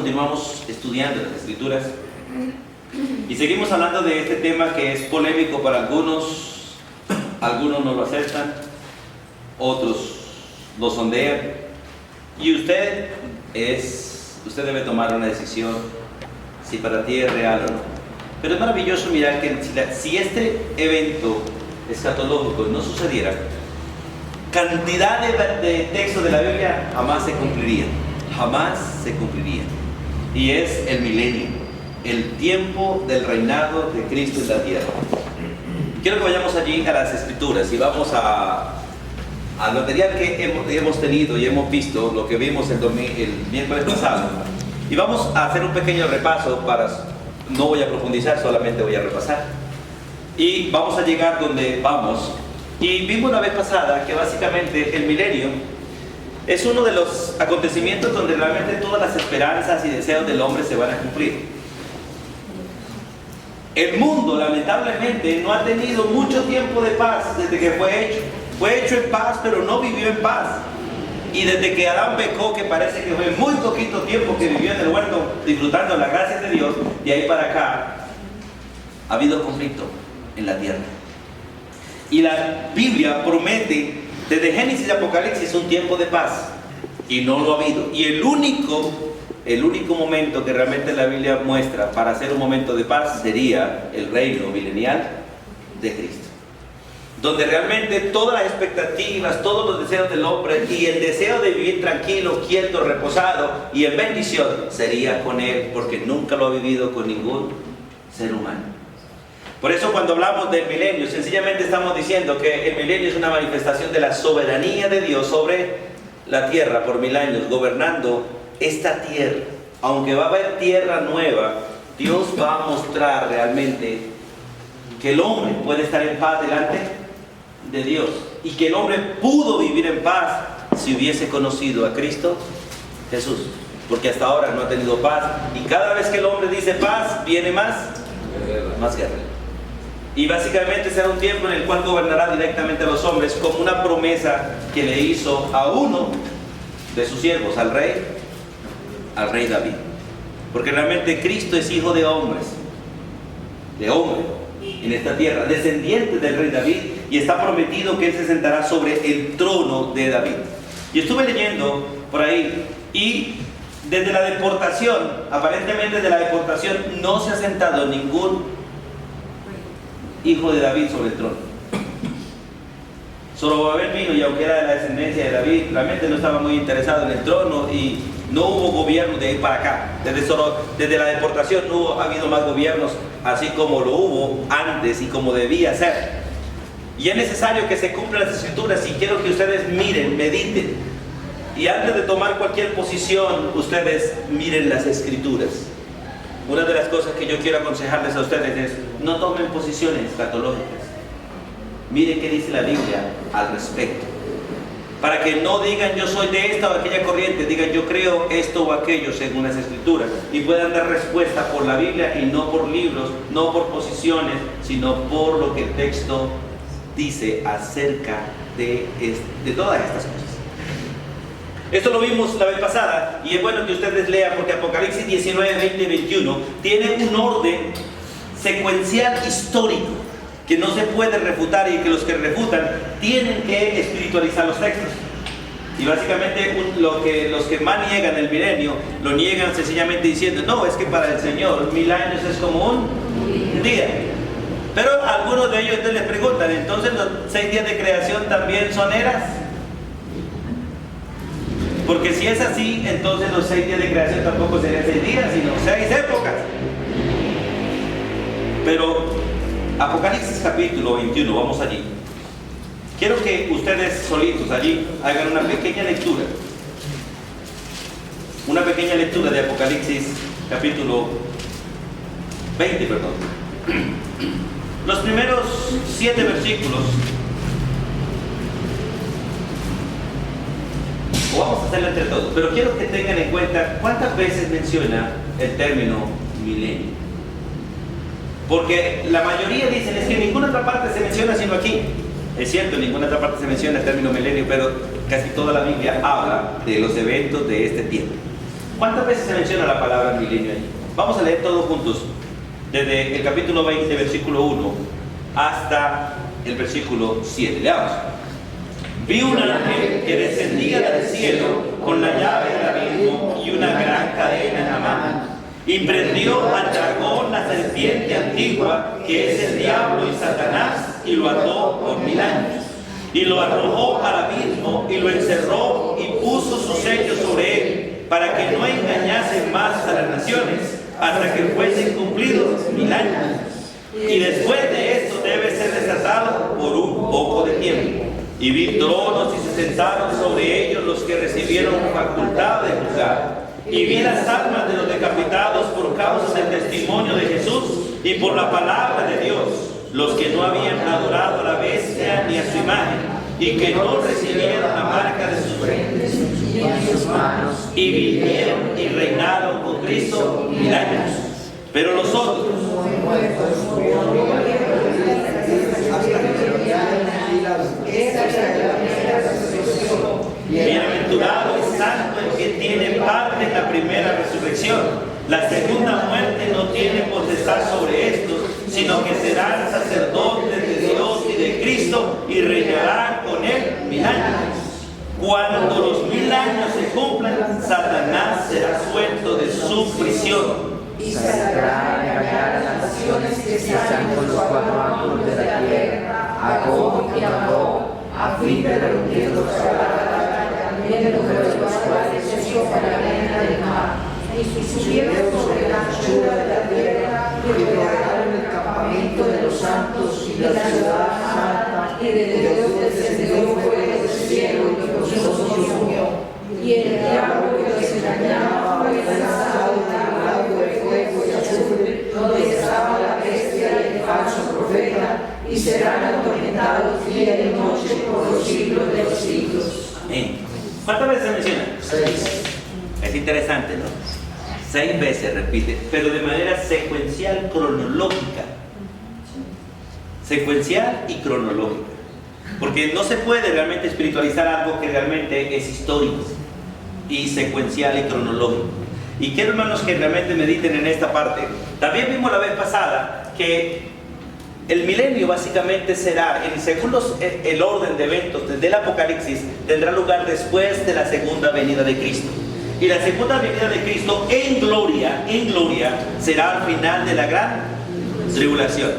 continuamos estudiando las Escrituras y seguimos hablando de este tema que es polémico para algunos. Algunos no lo aceptan, otros lo sondean, y usted debe tomar una decisión si para ti es real o no. Pero es maravilloso mirar que si este evento escatológico no sucediera, cantidad de textos de la Biblia jamás se cumplirían. Jamás se cumpliría. Y es el milenio, el tiempo del reinado de Cristo en la tierra. Quiero que vayamos allí a las Escrituras y vamos al material que hemos tenido y hemos visto, lo que vimos el miércoles pasado. Y vamos a hacer un pequeño repaso no voy a profundizar, solamente voy a repasar. Y vamos a llegar donde vamos. Y vimos la vez pasada que básicamente el milenio es uno de los acontecimientos donde realmente todas las esperanzas y deseos del hombre se van a cumplir. El mundo, lamentablemente, no ha tenido mucho tiempo de paz desde que fue hecho. Fue hecho en paz, pero no vivió en paz. Y desde que Adán pecó, que parece que fue muy poquito tiempo que vivió en el huerto disfrutando las gracias de Dios, de ahí para acá ha habido conflicto en la tierra. Y la Biblia promete desde Génesis y Apocalipsis un tiempo de paz, y no lo ha habido. Y el único momento que realmente la Biblia muestra para hacer un momento de paz sería el reino milenial de Cristo, donde realmente todas las expectativas, todos los deseos del hombre y el deseo de vivir tranquilo, quieto, reposado y en bendición sería con Él, porque nunca lo ha vivido con ningún ser humano. Por eso cuando hablamos del milenio, sencillamente estamos diciendo que el milenio es una manifestación de la soberanía de Dios sobre la tierra por 1000 años, gobernando esta tierra. Aunque va a haber tierra nueva, Dios va a mostrar realmente que el hombre puede estar en paz delante de Dios, y que el hombre pudo vivir en paz si hubiese conocido a Cristo Jesús, porque hasta ahora no ha tenido paz, y cada vez que el hombre dice paz, viene más guerra. Y básicamente será un tiempo en el cual gobernará directamente a los hombres, como una promesa que le hizo a uno de sus siervos, al rey David. Porque realmente Cristo es hijo de hombres, en esta tierra, descendiente del rey David, y está prometido que Él se sentará sobre el trono de David. Y estuve leyendo por ahí, y desde la deportación, aparentemente desde la deportación, no se ha sentado ningún hijo de David sobre el trono. Zorobabel vino, y aunque era de la descendencia de David, realmente no estaba muy interesado en el trono, y no hubo gobierno de ahí para acá. Desde la deportación no ha habido más gobiernos, así como lo hubo antes y como debía ser. Y es necesario que se cumplan las Escrituras, y quiero que ustedes miren, mediten, y antes de tomar cualquier posición, ustedes miren las Escrituras. Una de las cosas que yo quiero aconsejarles a ustedes es: no tomen posiciones escatológicas. Miren qué dice la Biblia al respecto, para que no digan yo soy de esta o aquella corriente, digan yo creo esto o aquello según las Escrituras, y puedan dar respuesta por la Biblia y no por libros, no por posiciones, sino por lo que el texto dice acerca de todas estas cosas. Esto lo vimos la vez pasada, y es bueno que ustedes lean, porque Apocalipsis 19, 20 y 21 tiene un orden secuencial histórico que no se puede refutar, y que los que refutan tienen que espiritualizar los textos. Y básicamente los que más niegan el milenio, lo niegan sencillamente diciendo: no, es que para el Señor 1000 años es como un día. Pero algunos de ellos les preguntan: entonces los 6 días de creación también son eras. Porque si es así, entonces los 6 días de creación tampoco serían 6 días, sino 6 épocas. Pero Apocalipsis capítulo 21, vamos allí. Quiero que ustedes solitos allí hagan una pequeña lectura. Una pequeña lectura de Apocalipsis capítulo 20, perdón. Los primeros 7 versículos. O vamos a hacerlo entre todos, pero quiero que tengan en cuenta cuántas veces menciona el término milenio. Porque la mayoría dicen es que en ninguna otra parte se menciona sino aquí. Es cierto, en ninguna otra parte se menciona el término milenio, pero casi toda la Biblia habla de los eventos de este tiempo. ¿Cuántas veces se menciona la palabra milenio ahí? Vamos a leer todos juntos, desde el capítulo 20, versículo 1, hasta el versículo 7. Leamos. Vi un ángel que descendía del cielo con la llave del abismo y una gran cadena en la mano. Y prendió al dragón, la serpiente antigua, que es el diablo y Satanás, y lo ató por 1000 años. Y lo arrojó al abismo y lo encerró y puso su sello sobre él, para que no engañase más a las naciones, hasta que fuesen cumplidos 1000 años. Y después de esto debe ser desatado por un poco de tiempo. Y vi tronos y se sentaron sobre ellos los que recibieron facultad de juzgar. Y vi las almas de los decapitados por causa del testimonio de Jesús y por la palabra de Dios, los que no habían adorado a la bestia ni a su imagen, y que no recibieron la marca de sus frentes ni en sus manos, y vivieron y reinaron con Cristo 1000 años. Pero los otros, bienaventurado y santo el que tiene parte en la primera resurrección. La segunda muerte no tiene potestad sobre estos, sino que serán sacerdotes de Dios y de Cristo y reinarán con él 1000 años. Cuando los 1000 años se cumplan, Satanás será suelto de su prisión y saldrá a engañar a las naciones que están con los 4 ángulos de la tierra, a Gog y a Magog, a fin de reunirlos a la batalla, también el número de los cuales se hizo para la arena del mar. Y subieron sobre la anchura de la tierra y rodearon el campamento de los santos y la ciudad santa, y de Dios descendió fuego del cielo y los consumió. Y el diablo que los engañaba fue lanzado en el lago de fuego y azufre, donde estaba la bestia y el falso profeta, y serán atormentados día y noche por los siglos de los siglos. Amén. ¿Cuántas veces se menciona? 6. Es interesante, ¿no? 6 veces repite, pero de manera secuencial, cronológica. Secuencial y cronológica. Porque no se puede realmente espiritualizar algo que realmente es histórico y secuencial y cronológico. Y quiero, hermanos, que realmente mediten en esta parte. También vimos la vez pasada que el milenio básicamente será, según el orden de eventos desde el Apocalipsis, tendrá lugar después de la segunda venida de Cristo. Y la segunda venida de Cristo en gloria, será al final de la gran tribulación.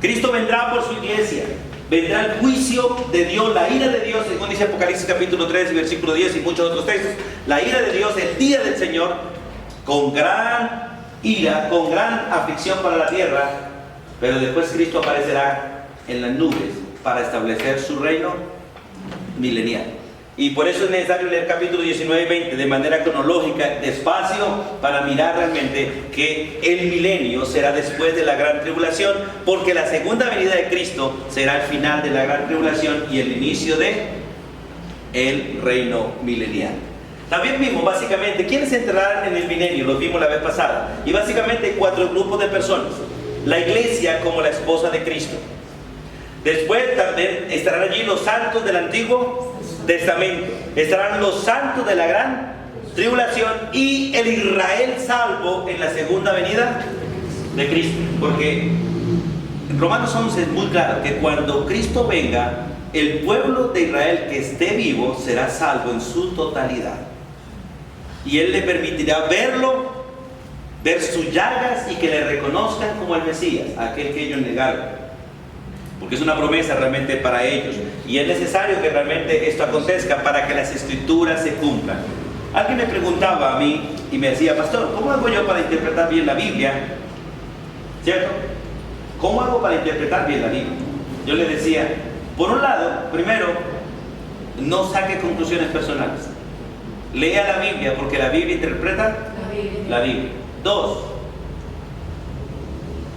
Cristo vendrá por su iglesia, vendrá el juicio de Dios, la ira de Dios, según dice Apocalipsis capítulo 3, versículo 10 y muchos otros textos. La ira de Dios, el día del Señor, con gran ira, con gran aflicción para la tierra, pero después Cristo aparecerá en las nubes para establecer su reino milenial. Y por eso es necesario leer capítulo 19 y 20 de manera cronológica, despacio, para mirar realmente que el milenio será después de la gran tribulación, porque la segunda venida de Cristo será el final de la gran tribulación y el inicio de el reino milenial. También vimos básicamente quiénes entrarán en el milenio, lo vimos la vez pasada, y básicamente hay 4 grupos de personas. La iglesia como la esposa de Cristo. Después también estarán allí los santos del Antiguo Testamento, estarán los santos de la gran tribulación y el Israel salvo en la segunda venida de Cristo. Porque en Romanos 11 es muy claro que cuando Cristo venga, el pueblo de Israel que esté vivo será salvo en su totalidad. Y Él le permitirá verlo, ver sus llagas y que le reconozcan como el Mesías, aquel que ellos negaron. Porque es una promesa realmente para ellos. Y es necesario que realmente esto acontezca para que las escrituras se cumplan. Alguien me preguntaba a mí y me decía, pastor, ¿cómo hago yo para interpretar bien la Biblia? ¿Cierto? ¿Cómo hago para interpretar bien la Biblia? Yo le decía, por un lado, primero, no saque conclusiones personales. Lea la Biblia porque la Biblia interpreta la Biblia. 2,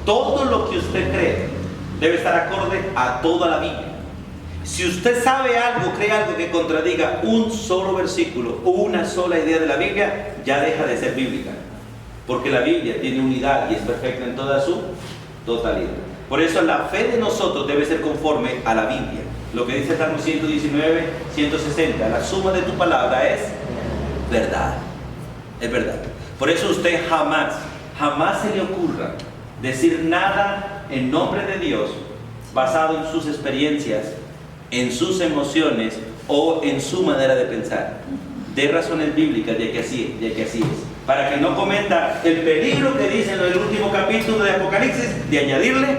todo lo que usted cree debe estar acorde a toda la Biblia. Si usted sabe algo, cree algo que contradiga un solo versículo o una sola idea de la Biblia, ya deja de ser bíblica. Porque la Biblia tiene unidad y es perfecta en toda su totalidad. Por eso la fe de nosotros debe ser conforme a la Biblia. Lo que dice Salmo 119, 160, la suma de tu palabra es verdad. Es verdad. Por eso usted jamás se le ocurra decir nada en nombre de Dios basado en sus experiencias, en sus emociones o en su manera de pensar. De razones bíblicas de que así es. Para que no cometa el peligro que dice en el último capítulo de Apocalipsis de añadirle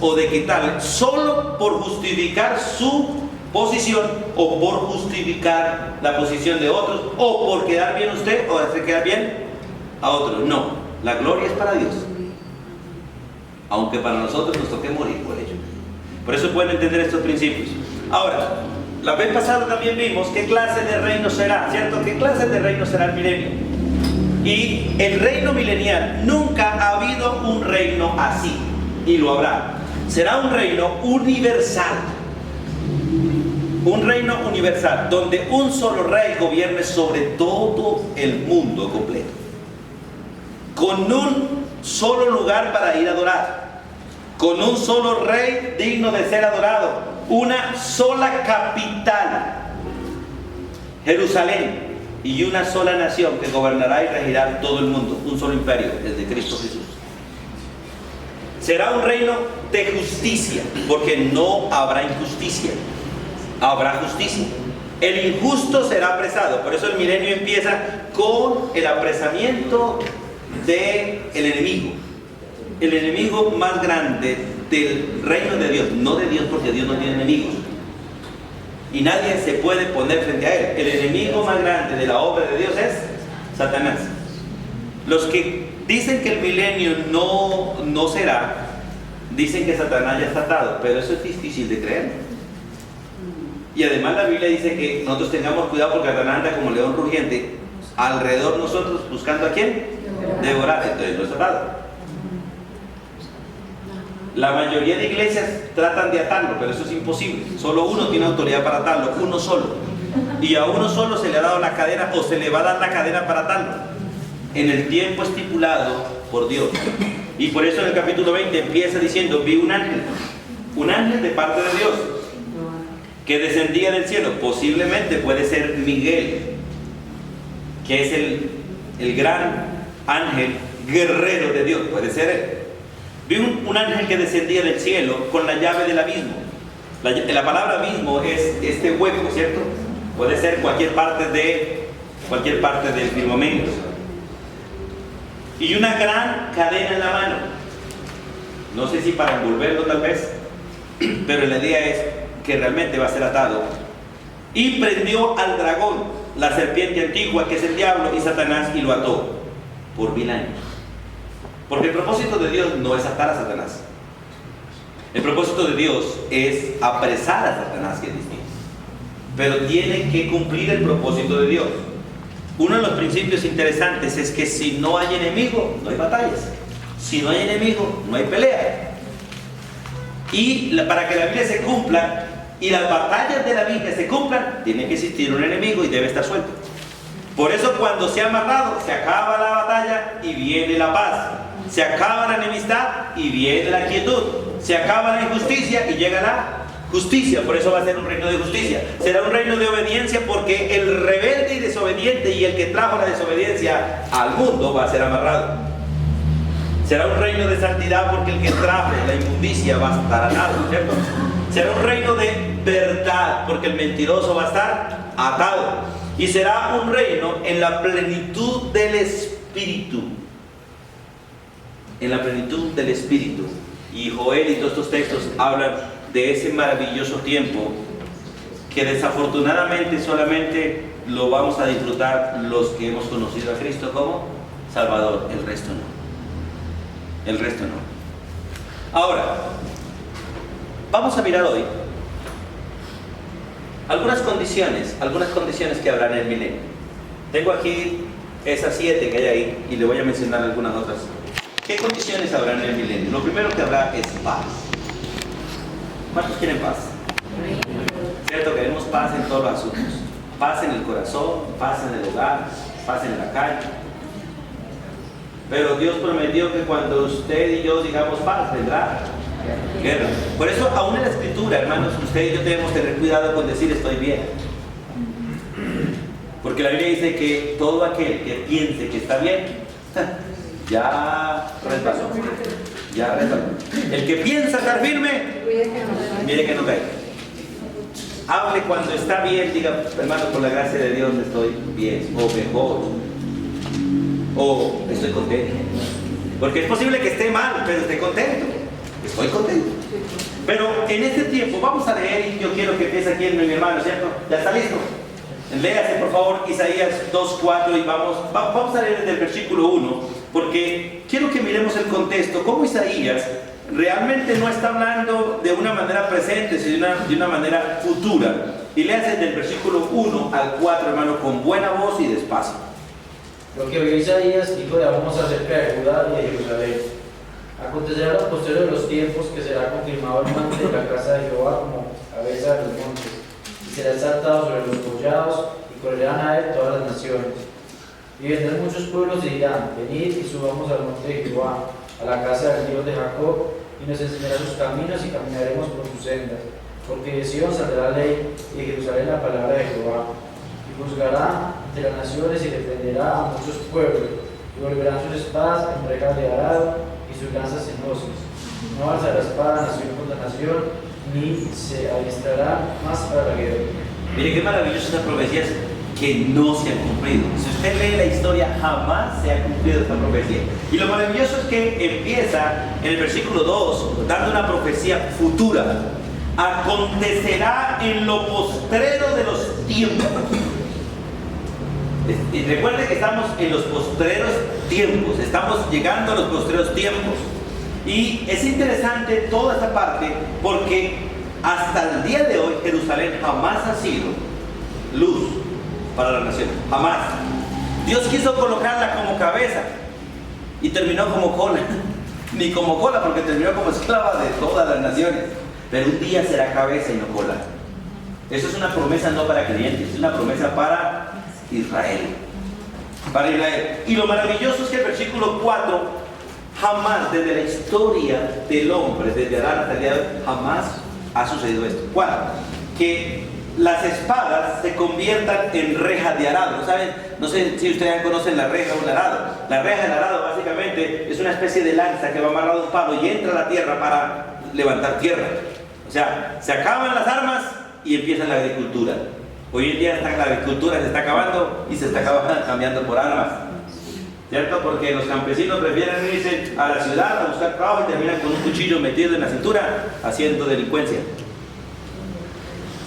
o de quitarle, solo por justificar su posición o por justificar la posición de otros o por quedar bien usted o hacer quedar bien a otros. No, la gloria es para Dios, aunque para nosotros nos toque morir por ello. Por eso pueden entender estos principios. Ahora, la vez pasada también vimos qué clase de reino será, ¿cierto? ¿Qué clase de reino será el milenio? Y el reino milenial, nunca ha habido un reino así, y lo habrá. Será un reino universal. Un reino universal, donde un solo rey gobierne sobre todo el mundo completo. Con un solo lugar para ir a adorar. Con un solo rey digno de ser adorado. Una sola capital, Jerusalén, y una sola nación que gobernará y regirá todo el mundo. Un solo imperio, el de Cristo Jesús. Será un reino de justicia, porque no habrá injusticia. Habrá justicia. El injusto será apresado. Por eso el milenio empieza con el apresamiento del enemigo. El enemigo más grande del reino de Dios, no de Dios, porque Dios no tiene enemigos y nadie se puede poner frente a él. El enemigo más grande de la obra de Dios es Satanás. Los que dicen que el milenio no será, dicen que Satanás ya está atado, pero eso es difícil de creer. Y además la Biblia dice que nosotros tengamos cuidado porque Satanás anda como león rugiente alrededor nosotros buscando a quién devorar. Entonces no está atado. La mayoría de iglesias tratan de atarlo, pero eso es imposible. Solo uno tiene autoridad para atarlo, uno solo. Y a uno solo se le ha dado la cadena o se le va a dar la cadena para atarlo en el tiempo estipulado por Dios. Y por eso en el capítulo 20 empieza diciendo: vi un ángel de parte de Dios que descendía del cielo. Posiblemente puede ser Miguel, que es el gran ángel guerrero de Dios, puede ser él. Vi un ángel que descendía del cielo con la llave del abismo. La palabra abismo es este hueco, ¿cierto? Puede ser cualquier parte del firmamento. Y una gran cadena en la mano. No sé si para envolverlo tal vez, pero la idea es que realmente va a ser atado. Y prendió al dragón, la serpiente antigua, que es el diablo, y Satanás, y lo ató por 1000 años. Porque el propósito de Dios no es atar a Satanás. El propósito de Dios es apresar a Satanás, que es distinto. Pero tiene que cumplir el propósito de Dios. Uno de los principios interesantes es que si no hay enemigo, no hay batallas. Si no hay enemigo, no hay pelea. Y para que la Biblia se cumpla y las batallas de la Biblia se cumplan, tiene que existir un enemigo y debe estar suelto. Por eso cuando se ha amarrado, se acaba la batalla y viene la paz. Se acaba la enemistad y viene la quietud. Se acaba la injusticia y llega la justicia. Por eso va a ser un reino de justicia. Será un reino de obediencia, porque el rebelde y desobediente y el que trajo la desobediencia al mundo va a ser amarrado. Será un reino de santidad, porque el que trajo la inmundicia va a estar atado, ¿cierto? Será un reino de verdad, porque el mentiroso va a estar atado. Y será un reino en la plenitud del Espíritu. En la plenitud del Espíritu. Y Joel y todos estos textos hablan de ese maravilloso tiempo que desafortunadamente solamente lo vamos a disfrutar los que hemos conocido a Cristo como Salvador. El resto no. El resto no. Ahora, vamos a mirar hoy algunas condiciones que habrá en el milenio. Tengo aquí esas 7 que hay ahí y le voy a mencionar algunas otras. ¿Qué condiciones habrá en el milenio? Lo primero que habrá es paz. ¿Cuántos quieren paz? ¿Cierto? Queremos paz en todos los asuntos. Paz en el corazón, paz en el hogar, paz en la calle. Pero Dios prometió que cuando usted y yo digamos paz, vendrá guerra. Por eso, aún en la Escritura, hermanos, usted y yo debemos tener cuidado con decir estoy bien. Porque la Biblia dice que todo aquel que piense que está bien, ya resbaló. Ya resbaló. El que piensa estar firme, mire que no cae. Hable cuando está bien, diga, hermano, por la gracia de Dios estoy bien, o mejor, o estoy contento. Porque es posible que esté mal, pero esté contento. Estoy contento. Pero en este tiempo vamos a leer, y yo quiero que empiece aquí mi hermano, ¿cierto? ¿Ya está listo? Léase por favor Isaías 2:4 y vamos a leer desde el versículo 1, porque quiero que miremos el contexto, cómo Isaías realmente no está hablando de una manera presente, sino de una manera futura. Y léase desde el versículo 1 al 4, hermano, con buena voz y despacio. Lo que oyó Isaías, hijo de Amós, acerca de Judá y de Jerusalén. Acontecerá a los posteriores de los tiempos que será confirmado el monte de la casa de Jehová como cabeza de los montes, y será exaltado sobre los collados, y correrán a él todas las naciones. Y vendrán muchos pueblos y dirán: venid y subamos al monte de Jehová, a la casa del Dios de Jacob, y nos enseñará sus caminos y caminaremos por sus sendas. Porque de Sion saldrá la ley, y de Jerusalén la palabra de Jehová. Y juzgará entre las naciones y defenderá a muchos pueblos, y volverán sus espadas en rejas de arado y sus lanzas en hoces. No alzará espada nación contra nación, ni se adiestrará más para la guerra. Mire qué maravillosas esas profecías que no se han cumplido. Si usted lee la historia, jamás se ha cumplido esta profecía. Y lo maravilloso es que empieza en el versículo 2 dando una profecía futura. Acontecerá en lo postrero de los tiempos. Y recuerde que estamos en los postreros tiempos, estamos llegando a los postreros tiempos. Y es interesante toda esta parte porque hasta el día de hoy Jerusalén jamás ha sido luz para la nación, jamás. Dios quiso colocarla como cabeza y terminó como cola. Ni como cola, porque terminó como esclava de todas las naciones. Pero un día será cabeza y no cola. Eso es una promesa no para creyentes, es una promesa para Israel. Para Israel. Y lo maravilloso es que el versículo 4, jamás desde la historia del hombre, desde Adán hasta el día de hoy, jamás ha sucedido esto. ¿Cuál? Que las espadas se conviertan en rejas de arado. ¿Saben? No sé si ustedes conocen la reja o el arado. La reja del arado básicamente es una especie de lanza que va amarrado a un palo y entra a la tierra para levantar tierra. O sea, se acaban las armas y empieza la agricultura. Hoy en día la agricultura se está acabando y se está cambiando por armas, ¿cierto? Porque los campesinos prefieren irse a la ciudad a buscar trabajo y terminan con un cuchillo metido en la cintura haciendo delincuencia.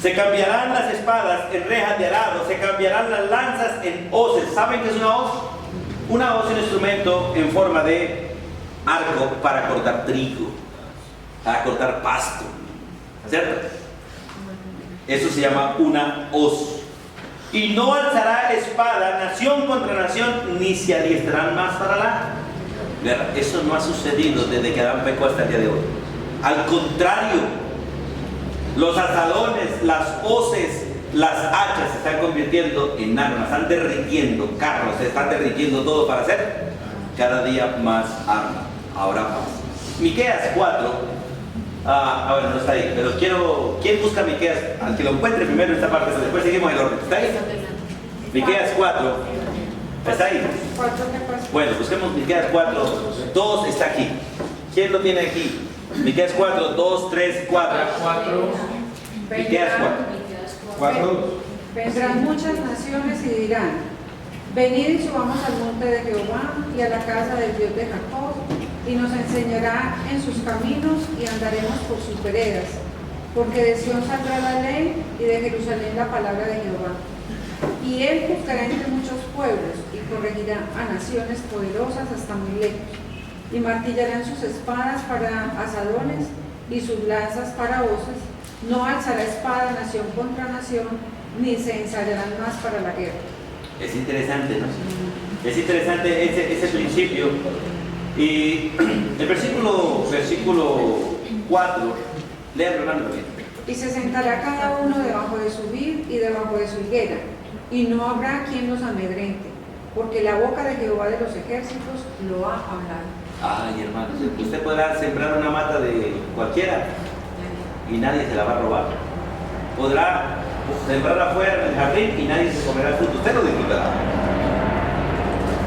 Se cambiarán las espadas en rejas de arado, se cambiarán las lanzas en hoces. ¿Saben qué es una hoz? Una hoz es un instrumento en forma de arco para cortar trigo, para cortar pasto, ¿cierto? Eso se llama una hoz. Y no alzará espada nación contra nación, ni se adiestrarán más para la guerra. Eso no ha sucedido desde que Adán pecó hasta el día de hoy. Al contrario, los azadones, las hoces, las hachas se están convirtiendo en armas, están derritiendo carros, se están derritiendo todo para hacer cada día más arma. Ahora más. Miqueas 4. Bueno, no está ahí, pero ¿quién busca Miqueas? Al que lo encuentre primero en esta parte, después seguimos el orden. ¿Está ahí? Miqueas 4. ¿Está ahí? Bueno, busquemos Miqueas 4. 2 está aquí. ¿Quién lo tiene aquí? Miqueas 4, 2, 3, 4. Miqueas 4. Vendrán muchas naciones y dirán: venid y subamos al monte de Jehová y a la casa del Dios de Jacob, y nos enseñará en sus caminos y andaremos por sus veredas. Porque de Sion saldrá la ley y de Jerusalén la palabra de Jehová. Y él juzgará entre muchos pueblos y corregirá a naciones poderosas hasta muy lejos. Y martillarán sus espadas para asadones y sus lanzas para hoces. No alzará espada nación contra nación, ni se ensayarán más para la guerra. Es interesante, ¿no? Es interesante ese principio. Y el versículo 4, léalo, hermano. Y se sentará cada uno debajo de su vid y debajo de su higuera, y no habrá quien los amedrente, porque la boca de Jehová de los ejércitos lo ha hablado. Ay, hermano, usted podrá sembrar una mata de cualquiera y nadie se la va a robar. Podrá sembrar afuera en el jardín y nadie se comerá el fruto. Usted lo disfrutará.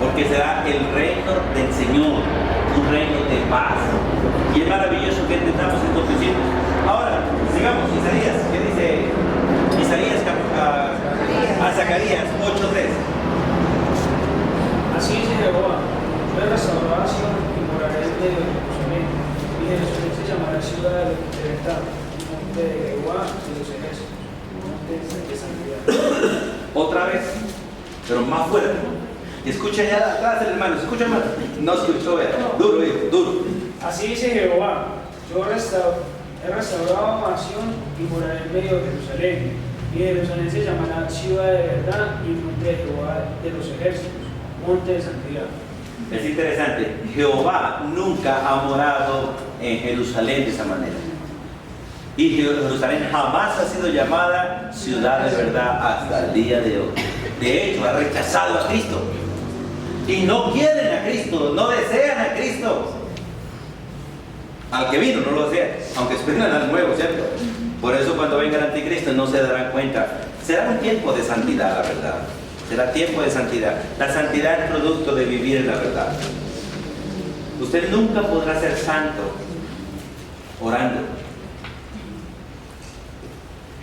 Porque será el reino del Señor, un reino de paz. Y es maravilloso que entendamos estos principios. Ahora, sigamos, Isaías, ¿qué dice Isaías a Zacarías 8:3? Así dice Jehová, yo restauraré a Sion y moraré en medio de Jerusalén, y Jerusalén se llamará ciudad de libertad, monte de Jehová de los ejércitos, monte de santidad. Otra vez, pero más fuerte. Y escucha allá atrás, hermano, escucha, hermano. No escuchó, vea. Duro, hijo, duro. Así dice Jehová, yo he restaurado a Sion y moraré en medio de Jerusalén, y Jerusalén se llamará ciudad de verdad y monte de Jehová de los ejércitos, monte de santidad. Es interesante, Jehová nunca ha morado en Jerusalén de esa manera. Y Jerusalén jamás ha sido llamada ciudad de verdad hasta el día de hoy. De hecho, ha rechazado a Cristo. Y no quieren a Cristo, no desean a Cristo. Al que vino no lo desean, aunque esperan al nuevo, ¿cierto? Por eso cuando venga el anticristo no se darán cuenta. Será un tiempo de santidad, la verdad. Será tiempo de santidad. La santidad es producto de vivir en la verdad. Usted nunca podrá ser santo orando.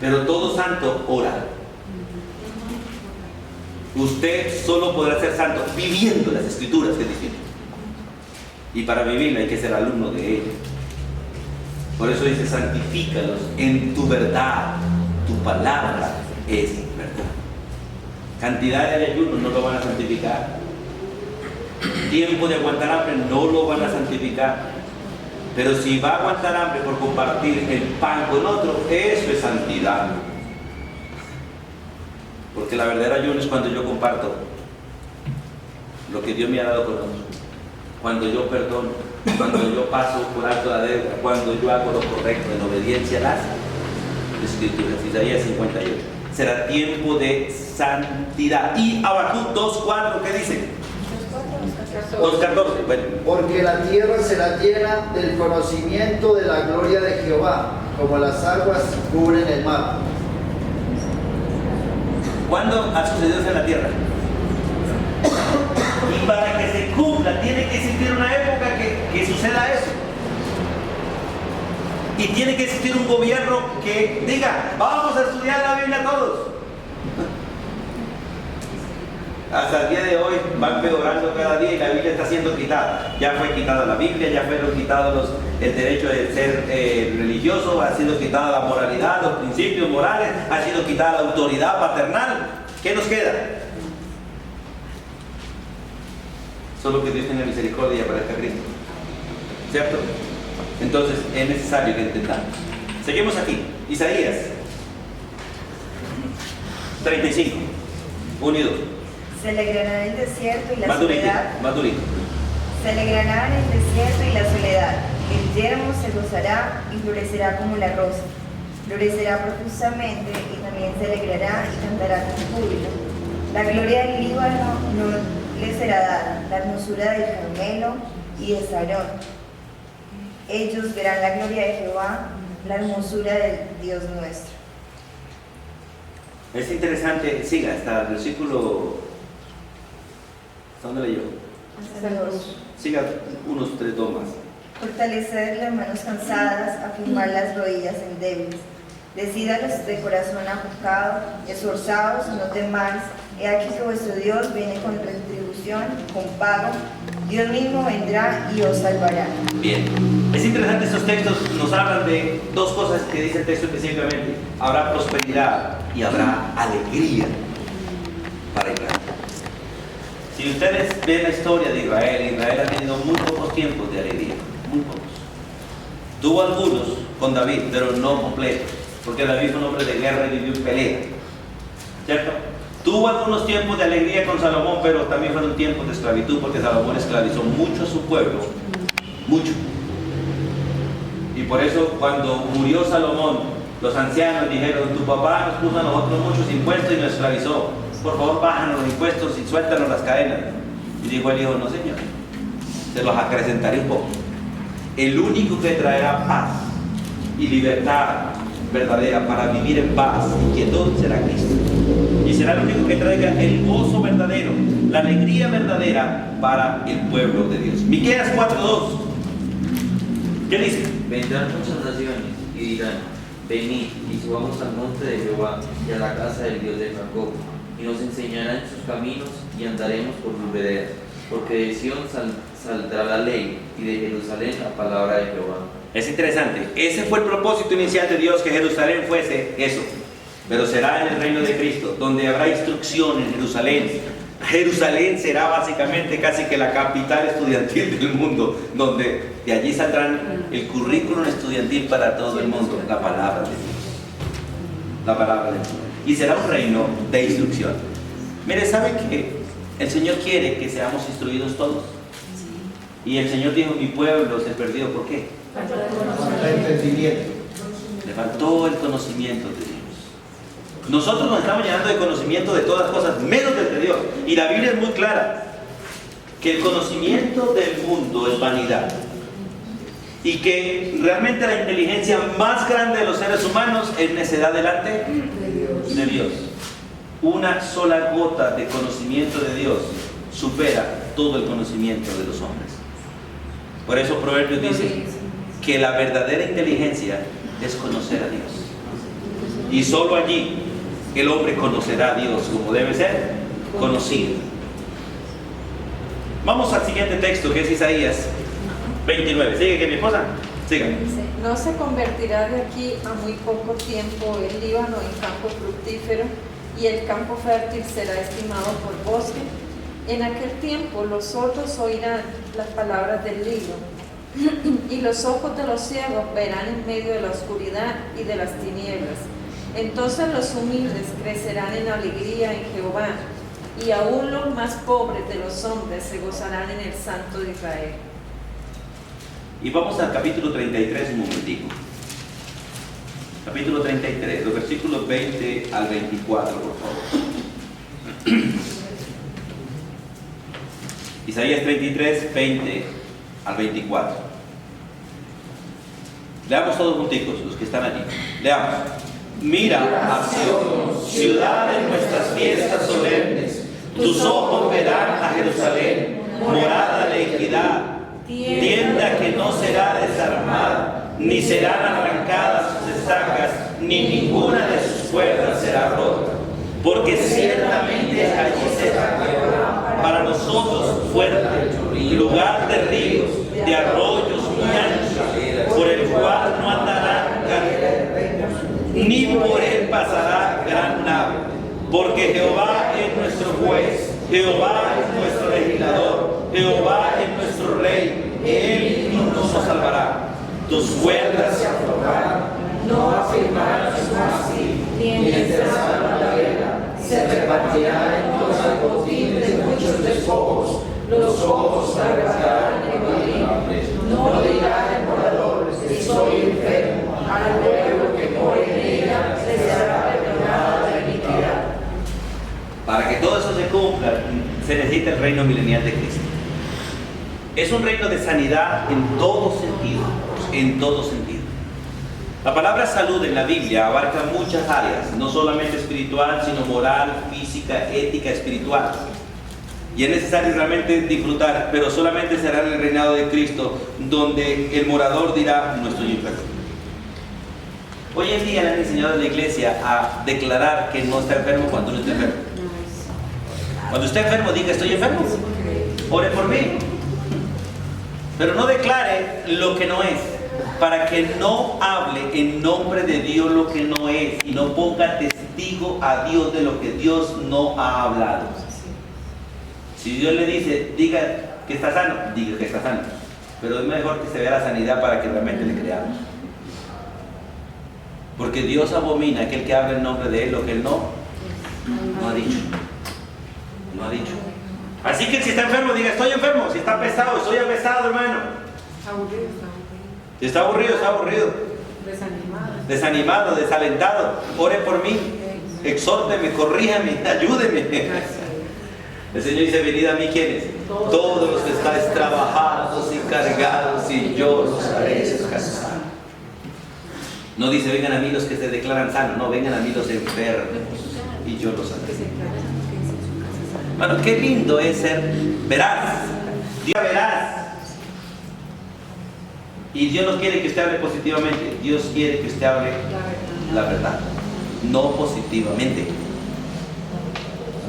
Pero todo santo ora. Usted solo podrá ser santo viviendo las escrituras, que dicen. Y para vivirla hay que ser alumno de ellas. Por eso dice, santifícalos en tu verdad. Tu palabra es verdad. Cantidad de ayunos no lo van a santificar. Tiempo de aguantar hambre no lo van a santificar. Pero si va a aguantar hambre por compartir el pan con otro, eso es santidad. Porque la verdadera ayuno es cuando yo comparto lo que Dios me ha dado con otros. Cuando yo perdono, cuando yo paso por alto la deuda, cuando yo hago lo correcto en obediencia a las escrituras. Isaías 58. Será tiempo de santidad. Y Habacuc 2:4, ¿qué dice? 2:14. Bueno. Porque la tierra será llena del conocimiento de la gloria de Jehová, como las aguas cubren el mar. ¿Cuándo ha sucedido eso en la tierra? Y para que se cumpla, tiene que existir una época que suceda eso. Y tiene que existir un gobierno que diga, vamos a estudiar la Biblia todos. Hasta el día de hoy va empeorando cada día y la Biblia está siendo quitada. Ya fue quitada la Biblia, ya fueron quitados el derecho de ser religioso, ha sido quitada la moralidad, los principios morales, ha sido quitada la autoridad paternal. ¿Qué nos queda? Solo que Dios tenga misericordia y aparezca Cristo. ¿Cierto? Entonces es necesario que entendamos. Seguimos aquí. Isaías 35. 1 y 2. Se alegrará en el desierto y la Más durito, soledad. más durito. Se alegrará en el desierto y la soledad. El yermo se gozará y florecerá como la rosa. Florecerá profusamente y también se alegrará y cantará con júbilo. La gloria del Líbano no le será dada, la hermosura del Carmelo y de Sarón. Ellos verán la gloria de Jehová, la hermosura del Dios nuestro. Es interesante, siga hasta el versículo. ¿Hasta dónde leyó? Siga unos 3 más. Fortalecer las manos cansadas, afirmar las rodillas endebles. Decid a los de corazón afocado, esforzaos, no temáis. He aquí que vuestro Dios viene con retribución, con pago. Dios mismo vendrá y os salvará. Bien. Es interesante, estos textos nos hablan de 2 cosas que dice el texto específicamente. Habrá prosperidad y habrá alegría para Israel. Si ustedes ven la historia de Israel, Israel ha tenido muy pocos tiempos de alegría, muy pocos. Tuvo algunos con David, pero no completos, porque David fue un hombre de guerra y vivió en pelea, ¿cierto? Tuvo algunos tiempos de alegría con Salomón, pero también fueron tiempos de esclavitud, porque Salomón esclavizó mucho a su pueblo, mucho. Y por eso cuando murió Salomón, los ancianos dijeron, tu papá nos puso a nosotros muchos impuestos y nos esclavizó. Por favor, bájanos los impuestos y suéltanos las cadenas. Y dijo el hijo, no señor, se los acrecentaré un poco. El único que traerá paz y libertad verdadera para vivir en paz y quietud será Cristo. Y será el único que traiga el gozo verdadero, la alegría verdadera para el pueblo de Dios. Miqueas 4:2. ¿Qué dice? Vendrán muchas naciones y dirán: venid y subamos al monte de Jehová y a la casa del Dios de Jacob, y nos enseñará en sus caminos y andaremos por sus veredas. Porque de Sión saldrá la ley y de Jerusalén la palabra de Jehová. Es interesante. Ese fue el propósito inicial de Dios, que Jerusalén fuese eso. Pero será en el reino de Cristo, donde habrá instrucción en Jerusalén. Jerusalén será básicamente casi que la capital estudiantil del mundo, donde de allí saldrán el currículum estudiantil para todo el mundo, la palabra de Dios. La palabra de Dios. Y será un reino de instrucción. Mire, ¿sabe qué? El Señor quiere que seamos instruidos todos. Y el Señor dijo: mi pueblo se perdió. ¿Por qué? Entendimiento. Le faltó el conocimiento de Dios. Nosotros nos estamos llenando de conocimiento de todas cosas, menos del de Dios. Y la Biblia es muy clara, que el conocimiento del mundo es vanidad. Y que realmente la inteligencia más grande de los seres humanos es necedad delante de Dios. Una sola gota de conocimiento de Dios supera todo el conocimiento de los hombres. Por eso Proverbios dice que la verdadera inteligencia es conocer a Dios. Y solo allí el hombre conocerá a Dios como debe ser conocido. Vamos al siguiente texto, que es Isaías 29. Sigue, que mi esposa siga. No se convertirá de aquí a muy poco tiempo el Líbano en campo fructífero, y el campo fértil será estimado por bosque. En aquel tiempo los sordos oirán las palabras del libro, y los ojos de los ciegos verán en medio de la oscuridad y de las tinieblas. Entonces los humildes crecerán en alegría en Jehová, y aún los más pobres de los hombres se gozarán en el Santo de Israel. Y vamos al capítulo 33 un momentico. Capítulo 33, los versículos 20 al 24, por favor. Isaías 33, 20 al 24. Leamos todos junticos, los que están allí. Leamos. Mira a Sion, ciudad de nuestras fiestas solemnes. Tus ojos verán a Jerusalén, morada de equidad, tienda que no será desarmada, ni serán arrancadas sus estacas, ni ninguna de sus cuerdas será rota. Porque ciertamente allí será para nosotros fuerte, lugar de ríos, de arroyos muy anchos, por el cual no andarán carreras, ni por él pasará gran nave. Porque Jehová es nuestro juez, Jehová es nuestro legislador, Jehová es nuestro rey, él nos salvará. Tus cuerdas se aflojarán, no afirmarán su mástil, ni enderezarán la vela. Se repartirá en los albotines de muchos despojos, los ojos cargarán en botín. No dirá el morador: estoy enfermo. Al pueblo que mora en ella le será perdonada la iniquidad. Para que todo eso se cumpla, se necesita el reino milenial de Cristo. Es un reino de sanidad en todo sentido, en todo sentido. La palabra salud en la Biblia abarca muchas áreas, no solamente espiritual, sino moral, física, ética, espiritual. Y es necesario realmente disfrutar, pero solamente será en el reinado de Cristo, donde el morador dirá: no estoy enfermo. Hoy en día le han enseñado en la iglesia a declarar que no está enfermo cuando no está enfermo. Cuando esté enfermo, diga: estoy enfermo, ore por mí. Pero no declare lo que no es, para que no hable en nombre de Dios lo que no es, y no ponga testigo a Dios de lo que Dios no ha hablado. Si Dios le dice: diga que está sano, diga que está sano. Pero es mejor que se vea la sanidad para que realmente le creamos. Porque Dios abomina aquel que habla en nombre de Él lo que Él no ha dicho. No ha dicho. Así que si está enfermo, diga: estoy enfermo. Si está pesado, estoy pesado, hermano. Si está aburrido, está aburrido. Desanimado, desalentado. Ore por mí. Exhórteme, corríjame, ayúdeme. El Señor dice: venid a mí, ¿quiénes? Todos los que estáis trabajados y cargados, y yo los haré descansar. No dice, vengan a mí los que se declaran sanos, no, vengan a mí los enfermos y yo los sanaré. Bueno, qué lindo es ser veraz. Dios veraz. Y Dios no quiere que usted hable positivamente, Dios quiere que usted hable la verdad, no positivamente,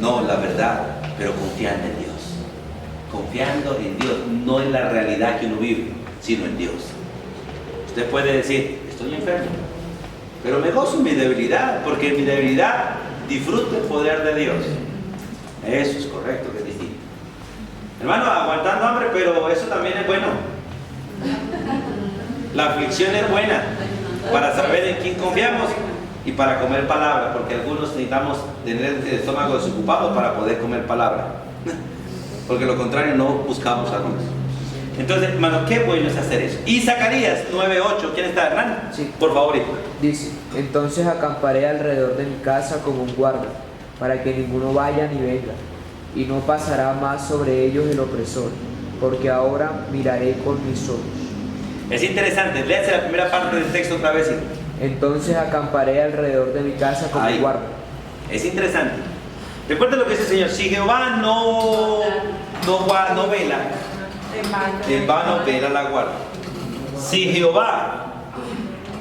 no la verdad, pero confiando en Dios. Confiando en Dios, no en la realidad que uno vive, sino en Dios. Usted puede decir, estoy enfermo, pero me gozo en mi debilidad, porque en mi debilidad disfruto el poder de Dios. Eso es correcto, que es distinto. Hermano, aguantando hambre, pero eso también es bueno. La aflicción es buena para saber en quién confiamos y para comer palabra, porque algunos necesitamos tener el estómago desocupado para poder comer palabra, porque lo contrario no buscamos a Dios. Entonces, hermano, qué bueno es hacer eso. Y Zacarías 9:8, ¿quién está, hermano? Sí. Por favor, hijo. Dice, entonces acamparé alrededor de mi casa como un guarda, para que ninguno vaya ni venga, y no pasará más sobre ellos el opresor, porque ahora miraré con mis ojos. Es interesante, léase la primera parte del texto otra vez, hijo. Entonces acamparé alrededor de mi casa como Ahí. un guarda. Es interesante. Recuerda lo que dice el Señor, si Jehová no vela, en vano vela la guarda. Si Jehová,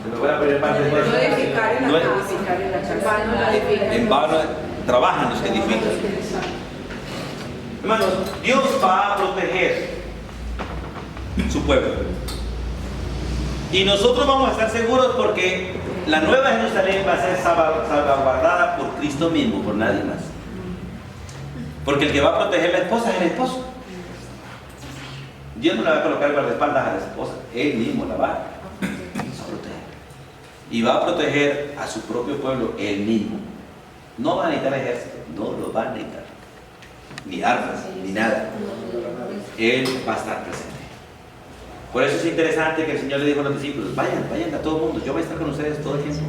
te lo voy a poner parte de No edificar en no la es- casa, en vano trabajan los que edifican. Hermanos, Dios va a proteger su pueblo. Y nosotros vamos a estar seguros porque la nueva Jerusalén va a ser salvaguardada por Cristo mismo, por nadie más. Porque el que va a proteger la esposa es el esposo. Dios no le va a colocar guardaespaldas a la esposa, Él mismo la va a proteger. Y va a proteger a su propio pueblo Él mismo. No va a necesitar ejército, no lo va a necesitar. Ni armas, ni nada. Él va a estar presente. Por eso es interesante que el Señor le dijo a los discípulos, vayan a todo el mundo, yo voy a estar con ustedes todo el tiempo.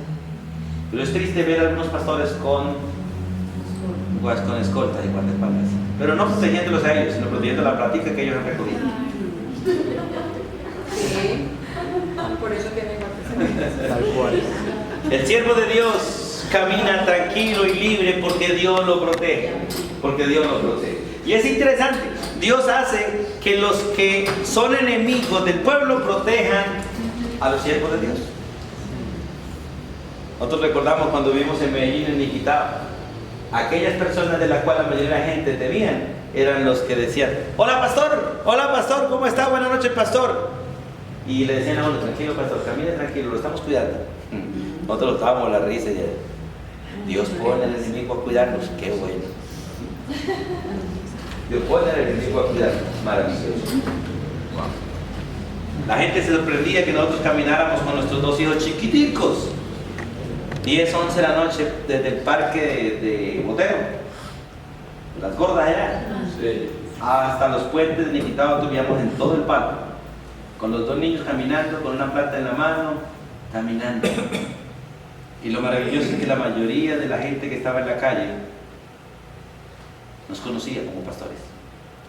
Pero es triste ver a algunos pastores con escoltas y guardaespaldas, pero no protegiéndolos a ellos, sino protegiendo la plática que ellos han recogido. Sí, por eso tiene guardaespaldas. Tal cual. El siervo de Dios camina tranquilo y libre porque Dios lo protege, Y es interesante, Dios hace que los que son enemigos del pueblo protejan a los siervos de Dios. Nosotros recordamos cuando vivimos en Medellín, en Niquitao, aquellas personas de las cuales la mayoría de la gente temían eran los que decían, hola pastor, ¿cómo está? Buenas noches, pastor. Y le decían a uno, tranquilo pastor, camine tranquilo, lo estamos cuidando. Nosotros lo estábamos a la risa y Dios pone al enemigo a cuidarnos, qué bueno. Dios pone al enemigo a cuidarnos, maravilloso. La gente se sorprendía que nosotros camináramos con nuestros dos hijos chiquiticos, 10, 11 de la noche, desde el parque de Botero, las gordas eran, hasta los puentes de Niquitao, tuvimos en todo el parque, con los dos niños caminando, con una plata en la mano, caminando. Y lo maravilloso es que la mayoría de la gente que estaba en la calle nos conocía como pastores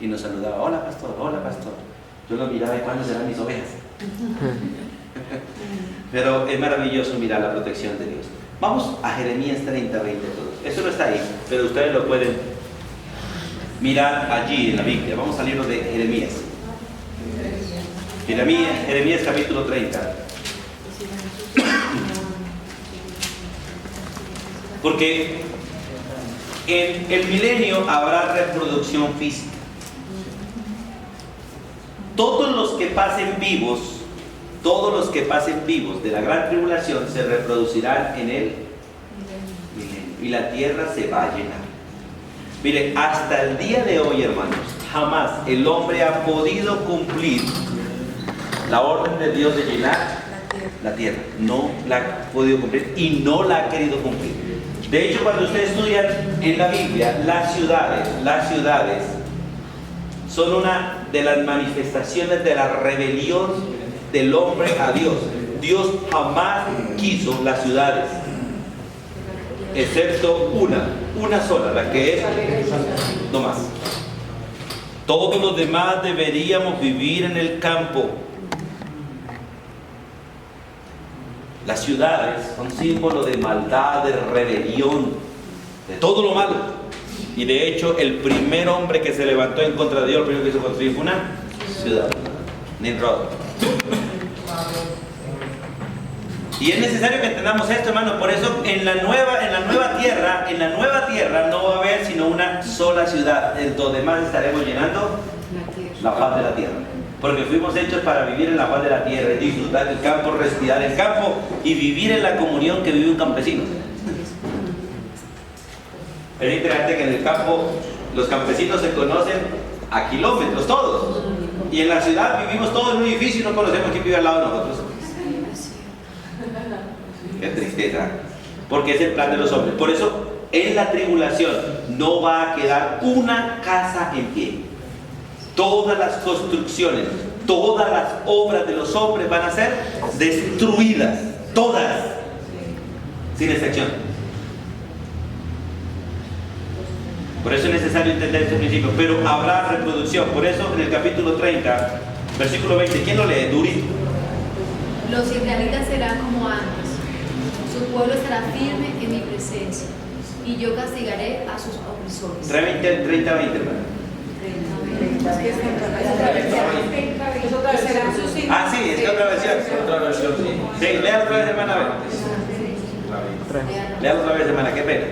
y nos saludaba, hola pastor. Yo lo miraba y cuándo serán mis ovejas. Pero es maravilloso mirar la protección de Dios. Vamos a Jeremías 30:20 todos. Eso no está ahí, pero ustedes lo pueden mirar allí en la Biblia. Vamos al libro de Jeremías. Jeremías capítulo 30. Porque en el milenio habrá reproducción física. Todos los que pasen vivos de la gran tribulación se reproducirán en el milenio y la tierra se va a llenar. Miren, hasta el día de hoy, hermanos, jamás el hombre ha podido cumplir la orden de Dios de llenar la tierra. No la ha podido cumplir y no la ha querido cumplir. De hecho, cuando ustedes estudian en la Biblia, las ciudades son una de las manifestaciones de la rebelión del hombre a Dios. Dios jamás quiso las ciudades, excepto una sola, la que es no más. Todos los demás deberíamos vivir en el campo. Las ciudades son símbolo de maldad, de rebelión, de todo lo malo. Y de hecho, el primer hombre que se levantó en contra de Dios, el primero que hizo construir fue una ciudad, Nimrod. Y es necesario que entendamos esto, hermano. Por eso en la nueva tierra no va a haber sino una sola ciudad. En donde demás estaremos llenando la paz de la tierra. Porque fuimos hechos para vivir en la paz de la tierra, y disfrutar del campo, respirar el campo y vivir en la comunión que vive un campesino. Es interesante que en el campo los campesinos se conocen a kilómetros todos. Y en la ciudad vivimos todos en un edificio y no conocemos quién vive al lado de nosotros. Qué tristeza. Porque es el plan de los hombres. Por eso en la tribulación no va a quedar una casa en pie. Todas las construcciones, todas las obras de los hombres van a ser destruidas. Todas. Sin excepción. Por eso es necesario entender este principio. Pero habrá reproducción. Por eso en el capítulo 30, versículo 20, ¿quién lo lee? Duri. Los israelitas serán como antes. Su pueblo estará firme en mi presencia. Y yo castigaré a sus opresores. 30-20, hermano. Ah, sí, es otra versión. Otra versión, sí. Sí, léalo otra vez, hermana. A ver. Léalo otra vez, hermana, qué pena.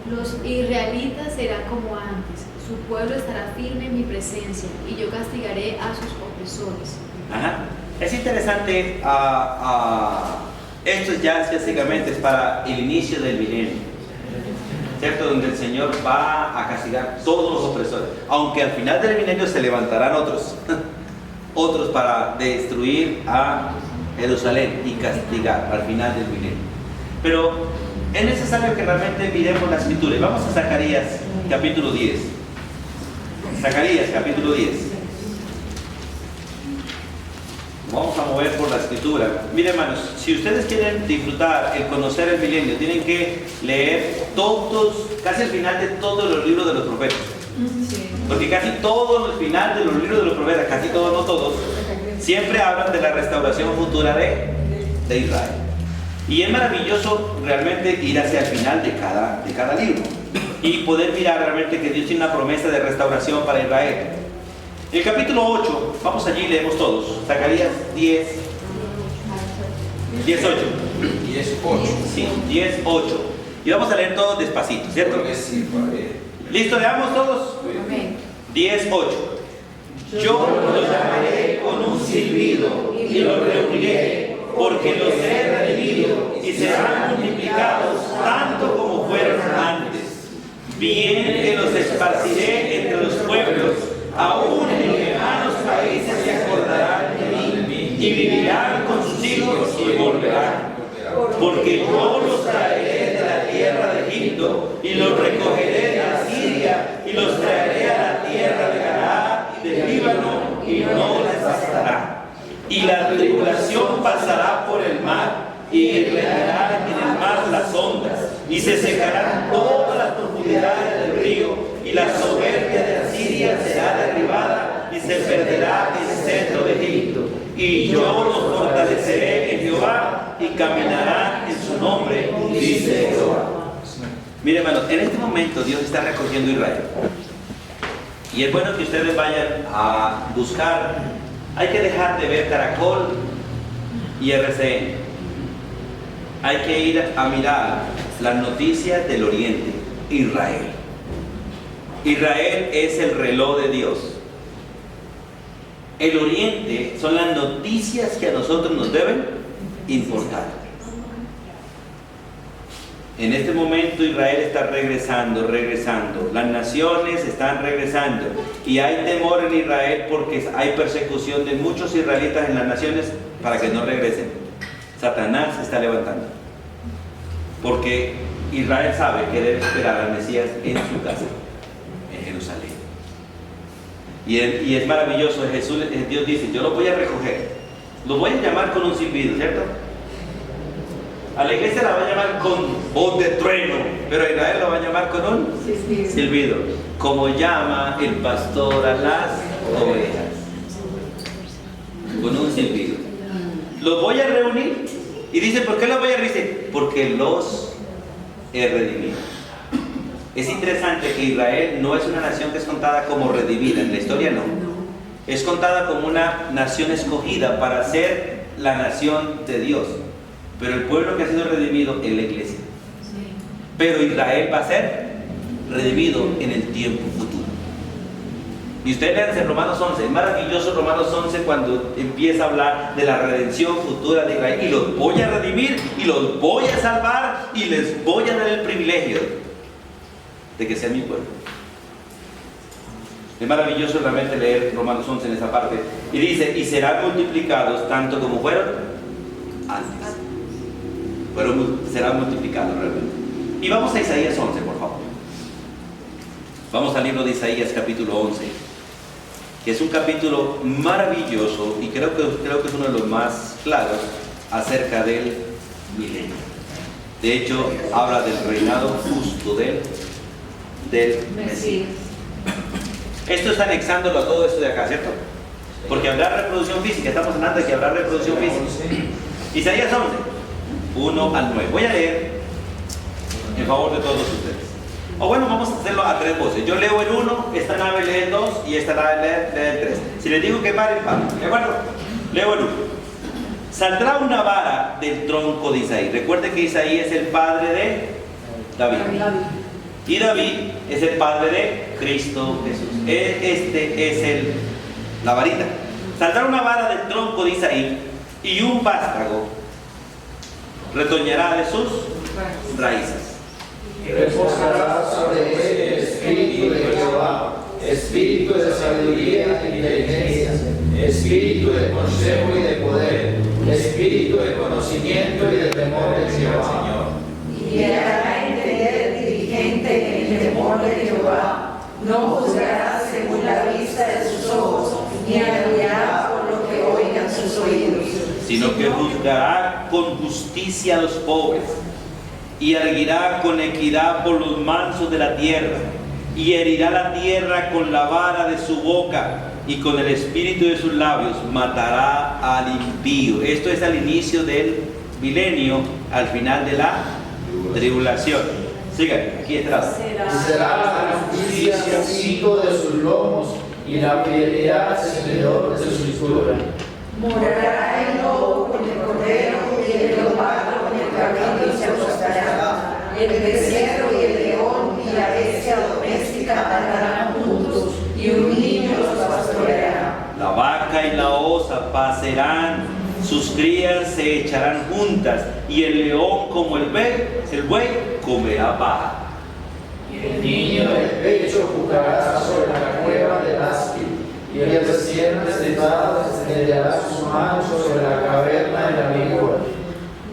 Los israelitas serán como antes. Su pueblo estará firme en mi presencia. Y yo castigaré a sus opresores. Ajá. Es interesante, esto ya básicamente es para el inicio del milenio, ¿cierto? Donde el Señor va a castigar todos los opresores, aunque al final del milenio se levantarán otros otros para destruir a Jerusalén y castigar al final del milenio. Pero es necesario que realmente miremos la escritura. Y vamos a Zacarías capítulo 10. Zacarías capítulo 10. Vamos a mover por la escritura. Miren, hermanos, si ustedes quieren disfrutar el conocer el milenio, tienen que leer todos, casi el final de todos los libros de los profetas. Porque casi todos los final de los libros de los profetas, casi todos, no todos, siempre hablan de la restauración futura de Israel. Y es maravilloso realmente ir hacia el final de cada libro y poder mirar realmente que Dios tiene una promesa de restauración para Israel. El capítulo 8, vamos allí y leemos todos. Zacarías 10, 10, 8. 10, 8. Sí, 10, 8. Y vamos a leer todos despacito, ¿cierto? ¿Listo? ¿Leamos todos? 10, 8. Yo los llamaré con un silbido y los reuniré, porque los he redimido y serán multiplicados tanto como fueron antes. Bien que los esparciré entre los pueblos, aún en lejanos países se acordarán de mí y vivirán con sus hijos y volverán. Porque yo los traeré de la tierra de Egipto y los recogeré de Asiria y los traeré a la tierra de Galaad y del Líbano y no les bastará. Y la tribulación pasará por el mar y reinarán en el mar las ondas y se secarán todas las profundidades del río y la soberbia de Asiria será derribada y se perderá el centro de Egipto. Y yo los fortaleceré en Jehová y caminarán en su nombre, dice Jehová. Mire, hermanos, en este momento Dios está recogiendo Israel. Y es bueno que ustedes vayan a buscar. Hay que dejar de ver Caracol y RCN. Hay que ir a mirar las noticias del Oriente. Israel. Israel es el reloj de Dios. El Oriente son las noticias que a nosotros nos deben importar. En este momento Israel está regresando. Las naciones están regresando. Y hay temor en Israel porque hay persecución de muchos israelitas en las naciones para que no regresen. Satanás se está levantando. Porque Israel sabe que debe esperar al Mesías en su casa, en Jerusalén. Y es maravilloso. Dios dice, yo lo voy a recoger. Lo voy a llamar con un silbido, ¿cierto? A la iglesia la va a llamar con voz de trueno, pero a Israel lo va a llamar con un silbido, como llama el pastor a las ovejas, con un silbido. Los voy a reunir Y dice, ¿por qué los voy a redimir? Dice, porque los he redimido. Es interesante que Israel no es una nación que es contada como redimida, en la historia no. Es contada como una nación escogida para ser la nación de Dios. Pero el pueblo que ha sido redimido es la iglesia. Pero Israel va a ser redimido en el tiempo futuro. Y ustedes lean en Romanos 11, es maravilloso Romanos 11 cuando empieza a hablar de la redención futura de Israel. Y los voy a redimir, y los voy a salvar, y les voy a dar el privilegio de que sea mi pueblo. Es maravilloso realmente leer Romanos 11 en esa parte. Y dice, y serán multiplicados tanto como fueron antes. Serán multiplicados realmente. Y vamos a Isaías 11, por favor. Vamos al libro de Isaías capítulo 11, que es un capítulo maravilloso y creo que es uno de los más claros acerca del milenio. De hecho, habla del reinado justo del Mesías. Esto está anexándolo a todo esto de acá, ¿cierto? Porque habrá reproducción física, estamos hablando de que habrá reproducción física. Isaías 11, 1 al 9. Voy a leer en favor de todos ustedes. O bueno, vamos a hacerlo a tres voces. Yo leo el 1, esta nave lee el 2 y esta nave lee el 3. Si les digo que paren, paren. ¿De acuerdo? Leo el 1. Saldrá una vara del tronco de Isaí. Recuerden que Isaí es el padre de David. Y David es el padre de Cristo Jesús. Este es la varita. Saldrá una vara del tronco de Isaí y un vástago retoñará de sus raíces. Reposará sobre él el espíritu de Jehová, espíritu de sabiduría e inteligencia, espíritu de consejo y de poder, espíritu de conocimiento y de temor del Señor. Y hará a entender diligente en el temor de Jehová, no juzgará según la vista de sus ojos, ni hablará por lo que oigan sus oídos, sino que juzgará con justicia a los pobres y arguirá con equidad por los mansos de la tierra, y herirá la tierra con la vara de su boca, y con el espíritu de sus labios matará al impío. Esto es al inicio del milenio, al final de la tribulación. Sigan, aquí atrás. Será la justicia cinto de sus lomos y la fidelidad ceñidor de su cintura. morará el lobo con el cordero y el leopardo con el cabrito se acostará, el becerro y el león y la bestia doméstica andarán juntos, y un niño los pastoreará. La vaca y la osa pasarán, sus crías se echarán juntas, y el león como el buey comerá paja. El niño del pecho jugará sobre la cueva del áspid, y el recién destetado extenderá sus manos sobre la caverna de la víbora.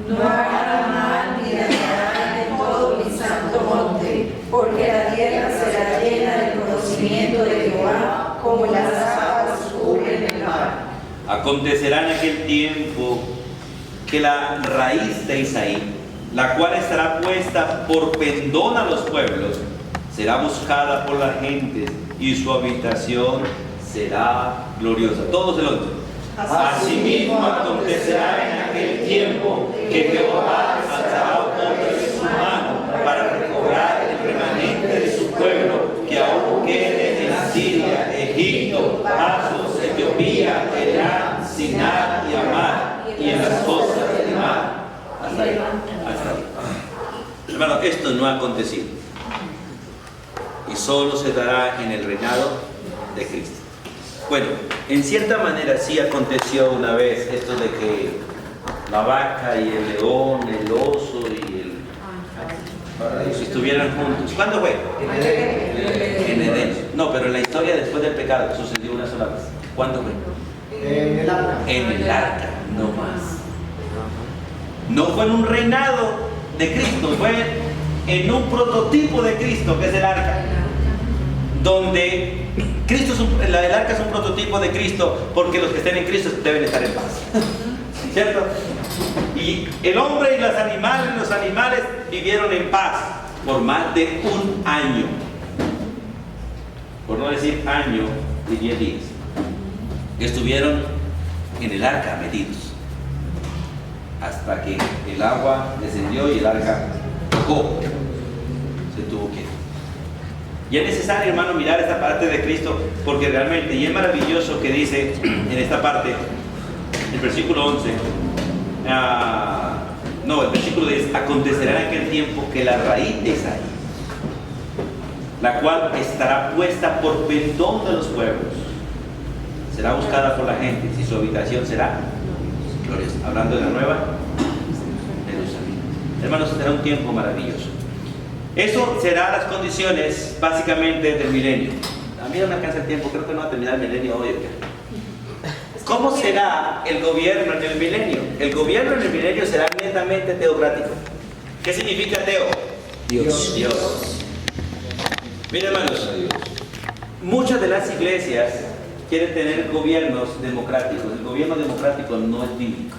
No hará mal ni dañará en todo mi santo monte, porque la tierra será llena del conocimiento de Jehová, como las aguas cubren el mar. Acontecerá en aquel tiempo que la raíz de Isaí, la cual estará puesta por pendón a los pueblos, será buscada por las gentes, y su habitación será gloriosa. Todos el otro. Asimismo acontecerá en aquel tiempo que Jehová alzará hombre de su mano para recobrar el remanente de su pueblo que aún quede en Asiria, Egipto, Pasos, Etiopía, Elán, Sinar y Amar, y en las costas del mar. Hasta ahí. Hasta ahí. Hermano, esto no ha acontecido. Y solo se dará en el reinado de Cristo. Bueno, en cierta manera sí aconteció una vez esto de que la vaca y el león, el oso y el estuvieran juntos. ¿Cuándo fue? En Edén. No, pero en la historia después del pecado sucedió una sola vez. ¿Cuándo fue? En el arca. En el arca, no más. No fue en un reinado de Cristo, fue en un prototipo de Cristo, que es el arca. Donde Cristo el arca es un prototipo de Cristo, porque los que estén en Cristo deben estar en paz. ¿Cierto? Y el hombre y los animales vivieron en paz por más de un año. Por no decir año y 10 días. Estuvieron en el arca metidos. hasta que el agua descendió y el arca tocó, se tuvo quieto. Y es necesario, hermano, mirar esta parte de Cristo, porque realmente, y es maravilloso que dice en esta parte, el versículo 11, el versículo 10, acontecerá en aquel tiempo que la raíz de Isaí, la cual estará puesta por pendón de los pueblos, será buscada por la gente, si su habitación será gloriosa. Hablando de la nueva Jerusalén. Hermanos, será un tiempo maravilloso. Eso será las condiciones básicamente del milenio. A mí no me alcanza el tiempo, creo que no va a terminar el milenio hoy. ¿Cómo será el gobierno en el milenio? El gobierno en el milenio será netamente teocrático. ¿Qué significa teo? Dios. Miren, hermanos, muchas de las iglesias quieren tener gobiernos democráticos. El gobierno democrático no es bíblico.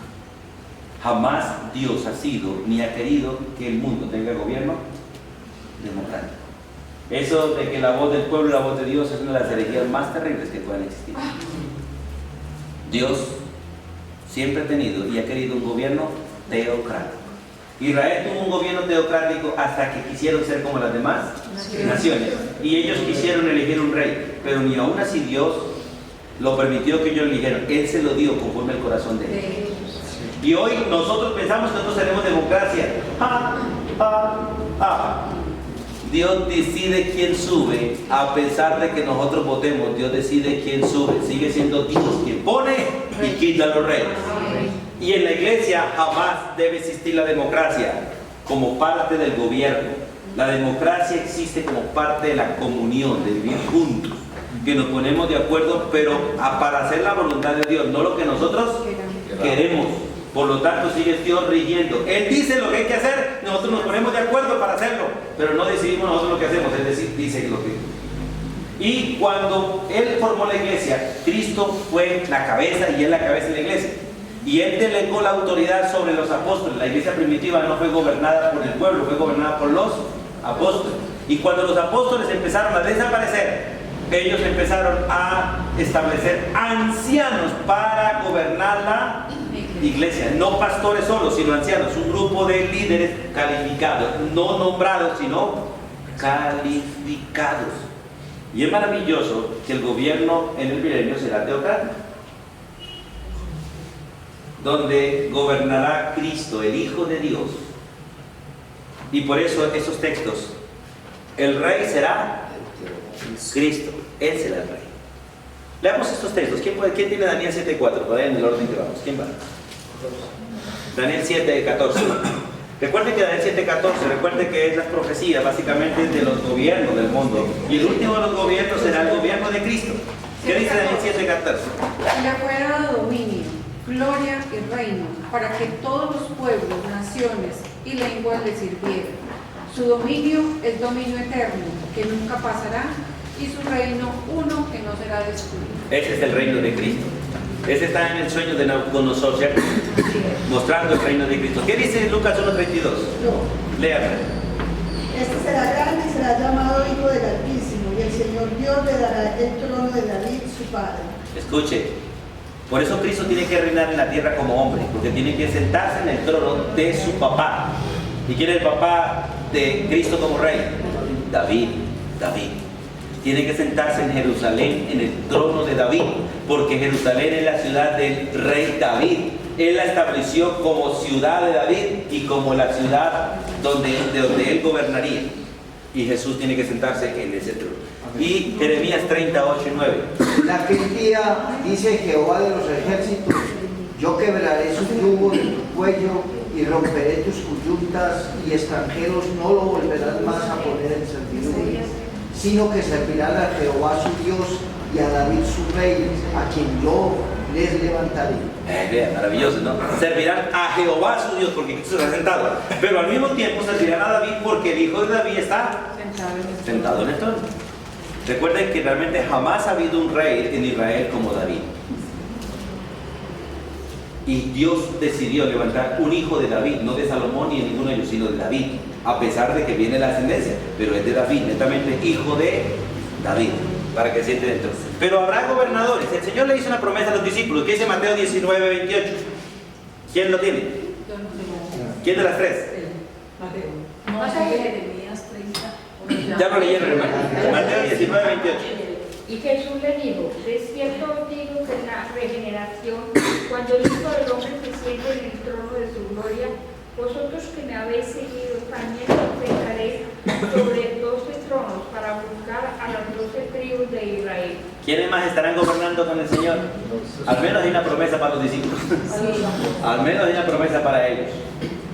Jamás Dios ha sido ni ha querido que el mundo tenga gobierno democrático. Eso de que la voz del pueblo y la voz de Dios es una de las herejías más terribles que pueden existir. Dios siempre ha tenido y ha querido un gobierno teocrático. Israel tuvo un gobierno teocrático hasta que quisieron ser como las demás naciones. Y ellos quisieron elegir un rey, pero ni aún así Dios lo permitió que ellos eligieran. Él se lo dio conforme al corazón de ellos. Y hoy nosotros pensamos que nosotros tenemos democracia. Dios decide quién sube, a pesar de que nosotros votemos. Dios decide quién sube. Sigue siendo Dios quien pone y quita los reyes. Y en la iglesia jamás debe existir la democracia como parte del gobierno. La democracia existe como parte de la comunión, de vivir juntos, que nos ponemos de acuerdo, pero para hacer la voluntad de Dios, no lo que nosotros queremos. Por lo tanto, sigue Dios rigiendo. Él dice lo que hay que hacer, nosotros nos ponemos de acuerdo para hacerlo, pero no decidimos nosotros lo que hacemos, Él dice lo que. Y cuando Él formó la iglesia, Cristo fue la cabeza y Él la cabeza de la iglesia. Y Él delegó la autoridad sobre los apóstoles. La iglesia primitiva no fue gobernada por el pueblo, fue gobernada por los apóstoles. Y cuando los apóstoles empezaron a desaparecer, ellos empezaron a establecer ancianos para gobernar la iglesia, no pastores solos, sino ancianos, un grupo de líderes calificados, no nombrados, sino calificados. Y es maravilloso que el gobierno en el milenio será teocrático, donde gobernará Cristo, el Hijo de Dios. Y por eso esos textos, el rey será Cristo, Él será el rey. Leamos estos textos. ¿Quién tiene Daniel 7:4? Para en el orden que vamos. ¿Quién va? Daniel 7:14. Recuerde que Daniel 7:14, recuerde que es la profecía básicamente de los gobiernos del mundo. Y el último de los gobiernos será el gobierno de Cristo. ¿Qué dice Daniel 7:14? Le fue dado dominio, gloria y reino, para que todos los pueblos, naciones y lenguas le sirvieran. Su dominio es dominio eterno, que nunca pasará, y su reino uno que no será destruido. Ese es el reino de Cristo. Ese está en el sueño de Nabucodonosor, ¿cierto? Mostrando el reino de Cristo. ¿Qué dice Lucas 1:32? Léame. Este será grande y será llamado Hijo del Altísimo, y el Señor Dios le dará el trono de David, su padre. Escuche, por eso Cristo tiene que reinar en la tierra como hombre, porque tiene que sentarse en el trono de su papá. ¿Y quién es el papá de Cristo como rey? David. Tiene que sentarse en Jerusalén, en el trono de David, porque Jerusalén es la ciudad del rey David. Él la estableció como ciudad de David y como la ciudad de donde él gobernaría. Y Jesús tiene que sentarse en ese trono. Y Jeremías 30:8-9. En aquel día, dice Jehová de los ejércitos, yo quebraré su yugo de tu cuello y romperé tus coyuntas, y extranjeros no lo volverán más a poner en servidumbre, sino que servirán a Jehová su Dios y a David su rey, a quien yo les levantaré. Vean, maravilloso, ¿no? Servirán a Jehová su Dios, porque Cristo está sentado, pero al mismo tiempo servirán a David, porque el hijo de David está sentado en el trono. Recuerden que realmente jamás ha habido un rey en Israel como David. Y Dios decidió levantar un hijo de David, no de Salomón ni de ninguno de ellos, sino de David, a pesar de que viene la ascendencia, pero es de David, netamente hijo de David, para que siente dentro. Pero habrá gobernadores. El Señor le hizo una promesa a los discípulos, que dice Mateo 19:28. ¿Quién lo tiene? ¿Quién de las tres? Jeremías 30. Ya lo leyeron, hermano. Mateo 19, 28. Y Jesús le dijo, de cierto os digo que en la regeneración, cuando el Hijo del Hombre se siente en el trono de su gloria, vosotros que me habéis seguido, también os sentaréis sobre 12 tronos para juzgar a las 12 tribus de Israel. ¿Quiénes más estarán gobernando con el Señor? Al menos hay una promesa para los discípulos. Al menos hay una promesa para ellos.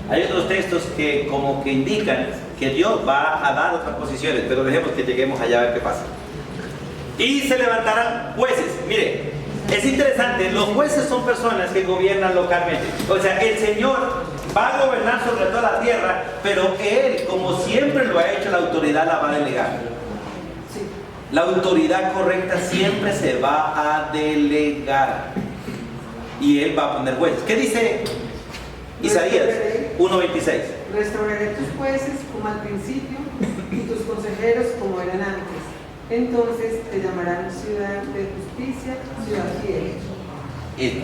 Hay otros textos que como que indican que Dios va a dar otras posiciones, pero dejemos que lleguemos allá a ver qué pasa. Y se levantarán jueces. Mire, es interesante, los jueces son personas que gobiernan localmente. O sea, el Señor va a gobernar sobre toda la tierra, pero Él, como siempre lo ha hecho, la autoridad la va a delegar. La autoridad correcta siempre se va a delegar. Y Él va a poner jueces. ¿Qué dice Isaías 1:26? Restauraré tus jueces como al principio y tus consejeros como eran antes. Entonces te llamarán ciudad de justicia, ciudad fiel.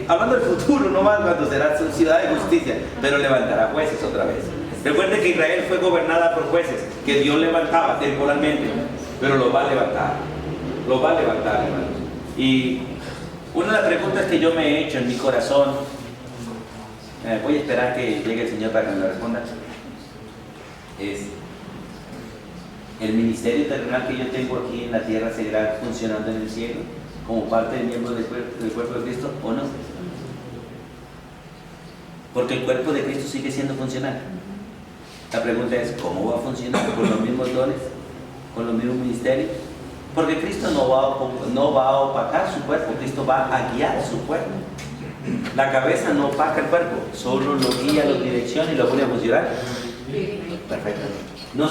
Hablando del futuro, no más cuando será ciudad de justicia, pero levantará jueces otra vez. Recuerden que Israel fue gobernada por jueces que Dios levantaba temporalmente, pero lo va a levantar. Lo va a levantar, hermanos. Y una de las preguntas que yo me he hecho en mi corazón, voy a esperar que llegue el Señor para que me la responda, es: ¿el ministerio terrenal que yo tengo aquí en la tierra seguirá funcionando en el cielo como parte del miembro del cuerpo de Cristo o no? Porque el cuerpo de Cristo sigue siendo funcional. La pregunta es: ¿cómo va a funcionar? ¿Con los mismos dones? ¿Con los mismos ministerios? Porque Cristo no va a opacar su cuerpo, Cristo va a guiar su cuerpo. La cabeza no opaca el cuerpo, solo lo guía, lo direcciona y lo pone a funcionar. Perfecto. No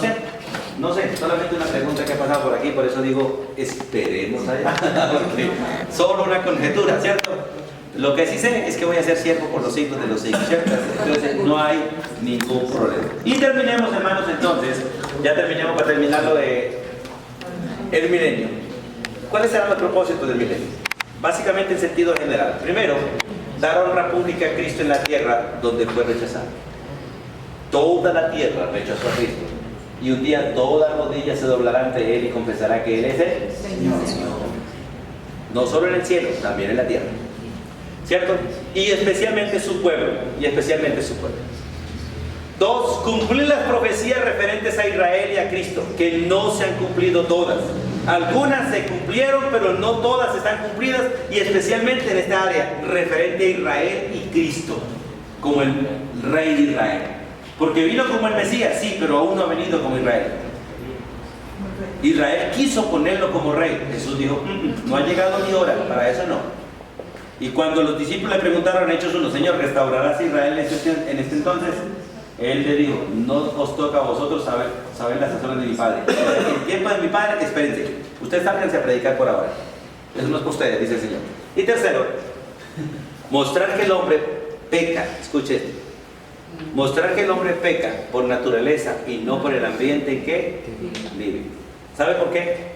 sé, solamente una pregunta que ha pasado por aquí, por eso digo, esperemos allá, porque solo una conjetura, ¿cierto? Lo que sí sé es que voy a ser siervo por los hijos de los hijos, ¿cierto? Entonces no hay ningún problema. Y terminemos, hermanos, entonces, ya terminemos para terminar lo de el milenio. ¿Cuáles serán los propósitos del milenio? Básicamente en sentido general. Primero, dar honra pública a Cristo en la tierra donde fue rechazado. Toda la tierra rechazó a Cristo. Y un día toda rodilla se doblará ante Él y confesará que Él es el Señor. No solo en el cielo, también en la tierra. ¿Cierto? Y especialmente su pueblo. Dos, cumplir las profecías referentes a Israel y a Cristo, que no se han cumplido todas. Algunas se cumplieron, pero no todas están cumplidas, y especialmente en esta área, referente a Israel y Cristo, como el Rey de Israel. Porque vino como el Mesías, sí, pero aún no ha venido como Israel. Israel quiso ponerlo como rey. Jesús dijo, no ha llegado mi hora, para eso no. Y cuando los discípulos le preguntaron en Hechos 1, Señor, ¿restaurarás a Israel en este entonces? Él le dijo, no os toca a vosotros saber las razones de mi Padre. En el tiempo de mi Padre, espérense. Ustedes sálganse a predicar por ahora. Eso no es para ustedes, dice el Señor. Y tercero, mostrar que el hombre peca. Escuche esto. Mostrar que el hombre peca por naturaleza y no por el ambiente en que vive. ¿Sabe por qué?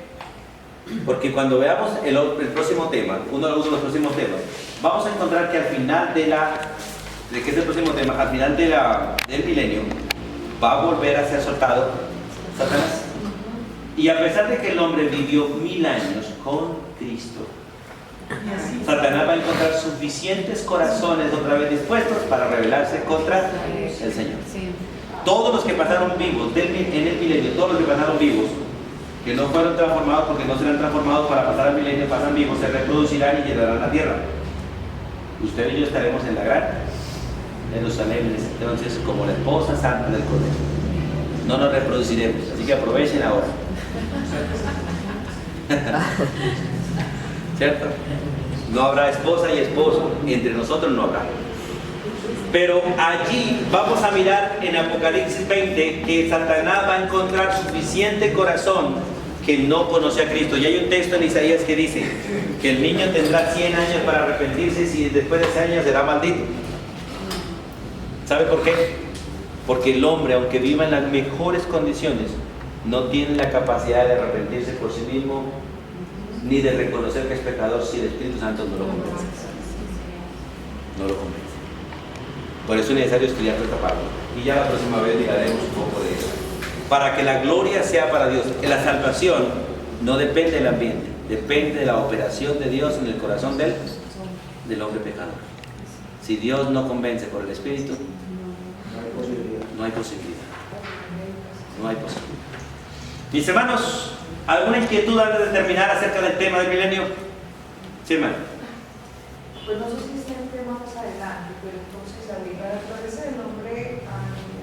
Porque cuando veamos el próximo tema, uno de los próximos temas, vamos a encontrar que al final ¿de qué es el próximo tema? Al final del milenio va a volver a ser soltado Satanás. Y a pesar de que el hombre vivió 1000 años con Cristo, Satanás va a encontrar suficientes corazones otra vez dispuestos para rebelarse contra el Señor. Todos los que pasaron vivos en el milenio, todos los que pasaron vivos, que no fueron transformados porque no serán transformados para pasar al milenio, pasan vivos, se reproducirán y llenarán la tierra. Usted y yo estaremos en la gran Jerusalén entonces como la esposa santa del Cordero. No nos reproduciremos, así que aprovechen ahora. ¿Cierto? No habrá esposa y esposo, entre nosotros no habrá. Pero allí vamos a mirar en Apocalipsis 20 que Satanás va a encontrar suficiente corazón que no conoce a Cristo. Y hay un texto en Isaías que dice que el niño tendrá 100 años para arrepentirse y después de ese año será maldito. ¿Sabe por qué? Porque el hombre, aunque viva en las mejores condiciones, no tiene la capacidad de arrepentirse por sí mismo ni de reconocer que es pecador si el Espíritu Santo no lo convence. No lo convence. Por eso es necesario estudiar esta parte. Y ya la próxima vez diremos un poco de eso. Para que la gloria sea para Dios. La salvación no depende del ambiente, depende de la operación de Dios en el corazón del hombre pecador. Si Dios no convence por el Espíritu, no hay posibilidad. No hay posibilidad. Mis hermanos, ¿alguna inquietud antes de terminar acerca del tema del milenio? Sí, hermano. Pues no sé si está el tema más adelante, pero entonces la naturaleza del hombre,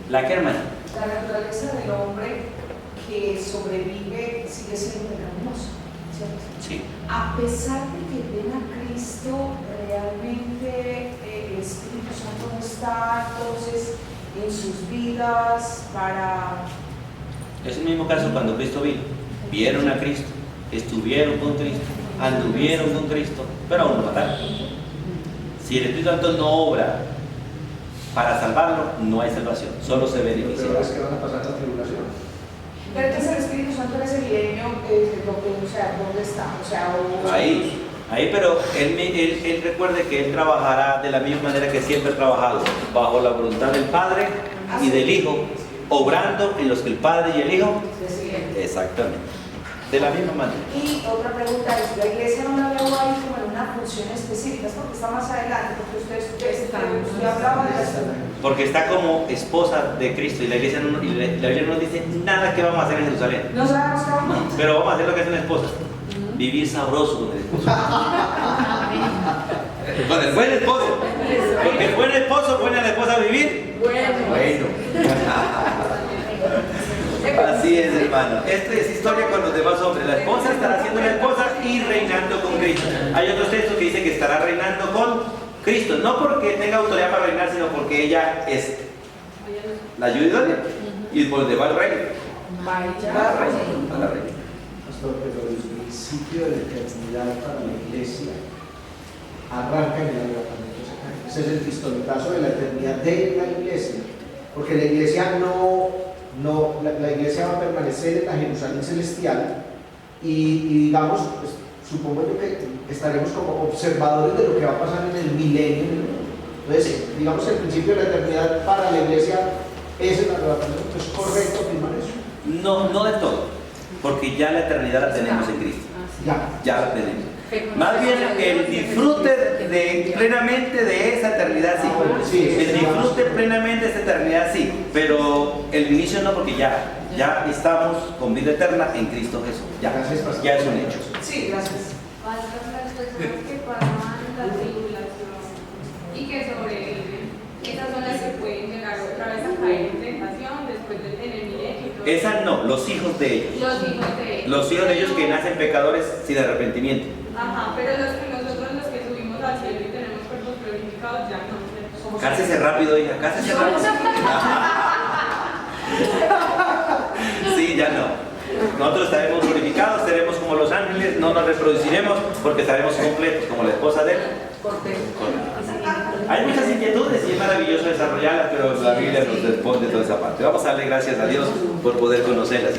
¿La qué, hermano? la naturaleza del hombre que sobrevive sigue siendo pecaminosa, ¿cierto? Sí. A pesar de que ven a Cristo, realmente el Espíritu Santo no está entonces en sus vidas para... Es el mismo caso cuando Cristo vino. Vieron a Cristo, estuvieron con Cristo, anduvieron con Cristo, pero aún no mataron. Si el Espíritu Santo no obra para salvarlo, no hay salvación, solo se beneficia. Pero es que van a pasar la tribulación. Pero entonces el Espíritu Santo en ese milenio, o sea, ¿dónde está? O sea, Ahí, pero él recuerde que él trabajará de la misma manera que siempre ha trabajado, bajo la voluntad del Padre y del Hijo, obrando en los que el Padre y el Hijo, exactamente, de la misma manera. Y otra pregunta es, la iglesia no la veo ahí como en una función específica, es porque está más adelante, porque usted hablaba de la... Porque está como esposa de Cristo y la iglesia no, y la Biblia no dice nada que vamos a hacer en Jerusalén. No sabemos qué vamos a hacer. Pero vamos a hacer lo que hace una esposa. Vivir sabroso con el esposo. Con el buen esposo. Porque el buen esposo pone a la esposa a vivir. Bueno. Así es, hermano. Esta es historia con los demás hombres. La esposa estará siendo la esposa y reinando con Cristo. Hay otros textos que dicen que estará reinando con Cristo. No porque tenga autoridad para reinar, sino porque ella es la ayuda y por donde va el reino. Va la reina. Pastor, pero el principio de la eternidad para la iglesia arranca en el arrebatamiento secreto. Ese es el pistoletazo de la eternidad de la iglesia. Porque la iglesia la iglesia va a permanecer en la Jerusalén celestial y digamos, pues, supongo yo que estaremos como observadores de lo que va a pasar en el milenio. Entonces, digamos, el principio de la eternidad para la iglesia es el arrebatamiento. ¿Es correcto afirmar eso? No del todo, porque ya la eternidad la tenemos en Cristo. Ya la tenemos. Más bien el disfrute plenamente de esa eternidad sí. El disfrute plenamente de esa eternidad sí, pero el inicio no, porque ya estamos con vida eterna en Cristo Jesús. Ya es un hecho. Sí, gracias. Faltan las personas que pasan la tribulación y que sobreviven. Esas son las que pueden llegar otra vez a caer en tentación después de tener milenio. Esas no, los hijos de ellos. Los hijos de ellos que nacen pecadores sin arrepentimiento. Ajá, pero nosotros los que subimos al cielo y tenemos cuerpos glorificados ya no. Cásese rápido, hija, cásese rápido. Sí, ya no. Nosotros estaremos glorificados, seremos como los ángeles, no nos reproduciremos porque estaremos completos, como la esposa de él. Hay muchas inquietudes y es maravilloso desarrollarlas, pero la Biblia nos responde toda esa parte. Vamos a darle gracias a Dios por poder conocerlas.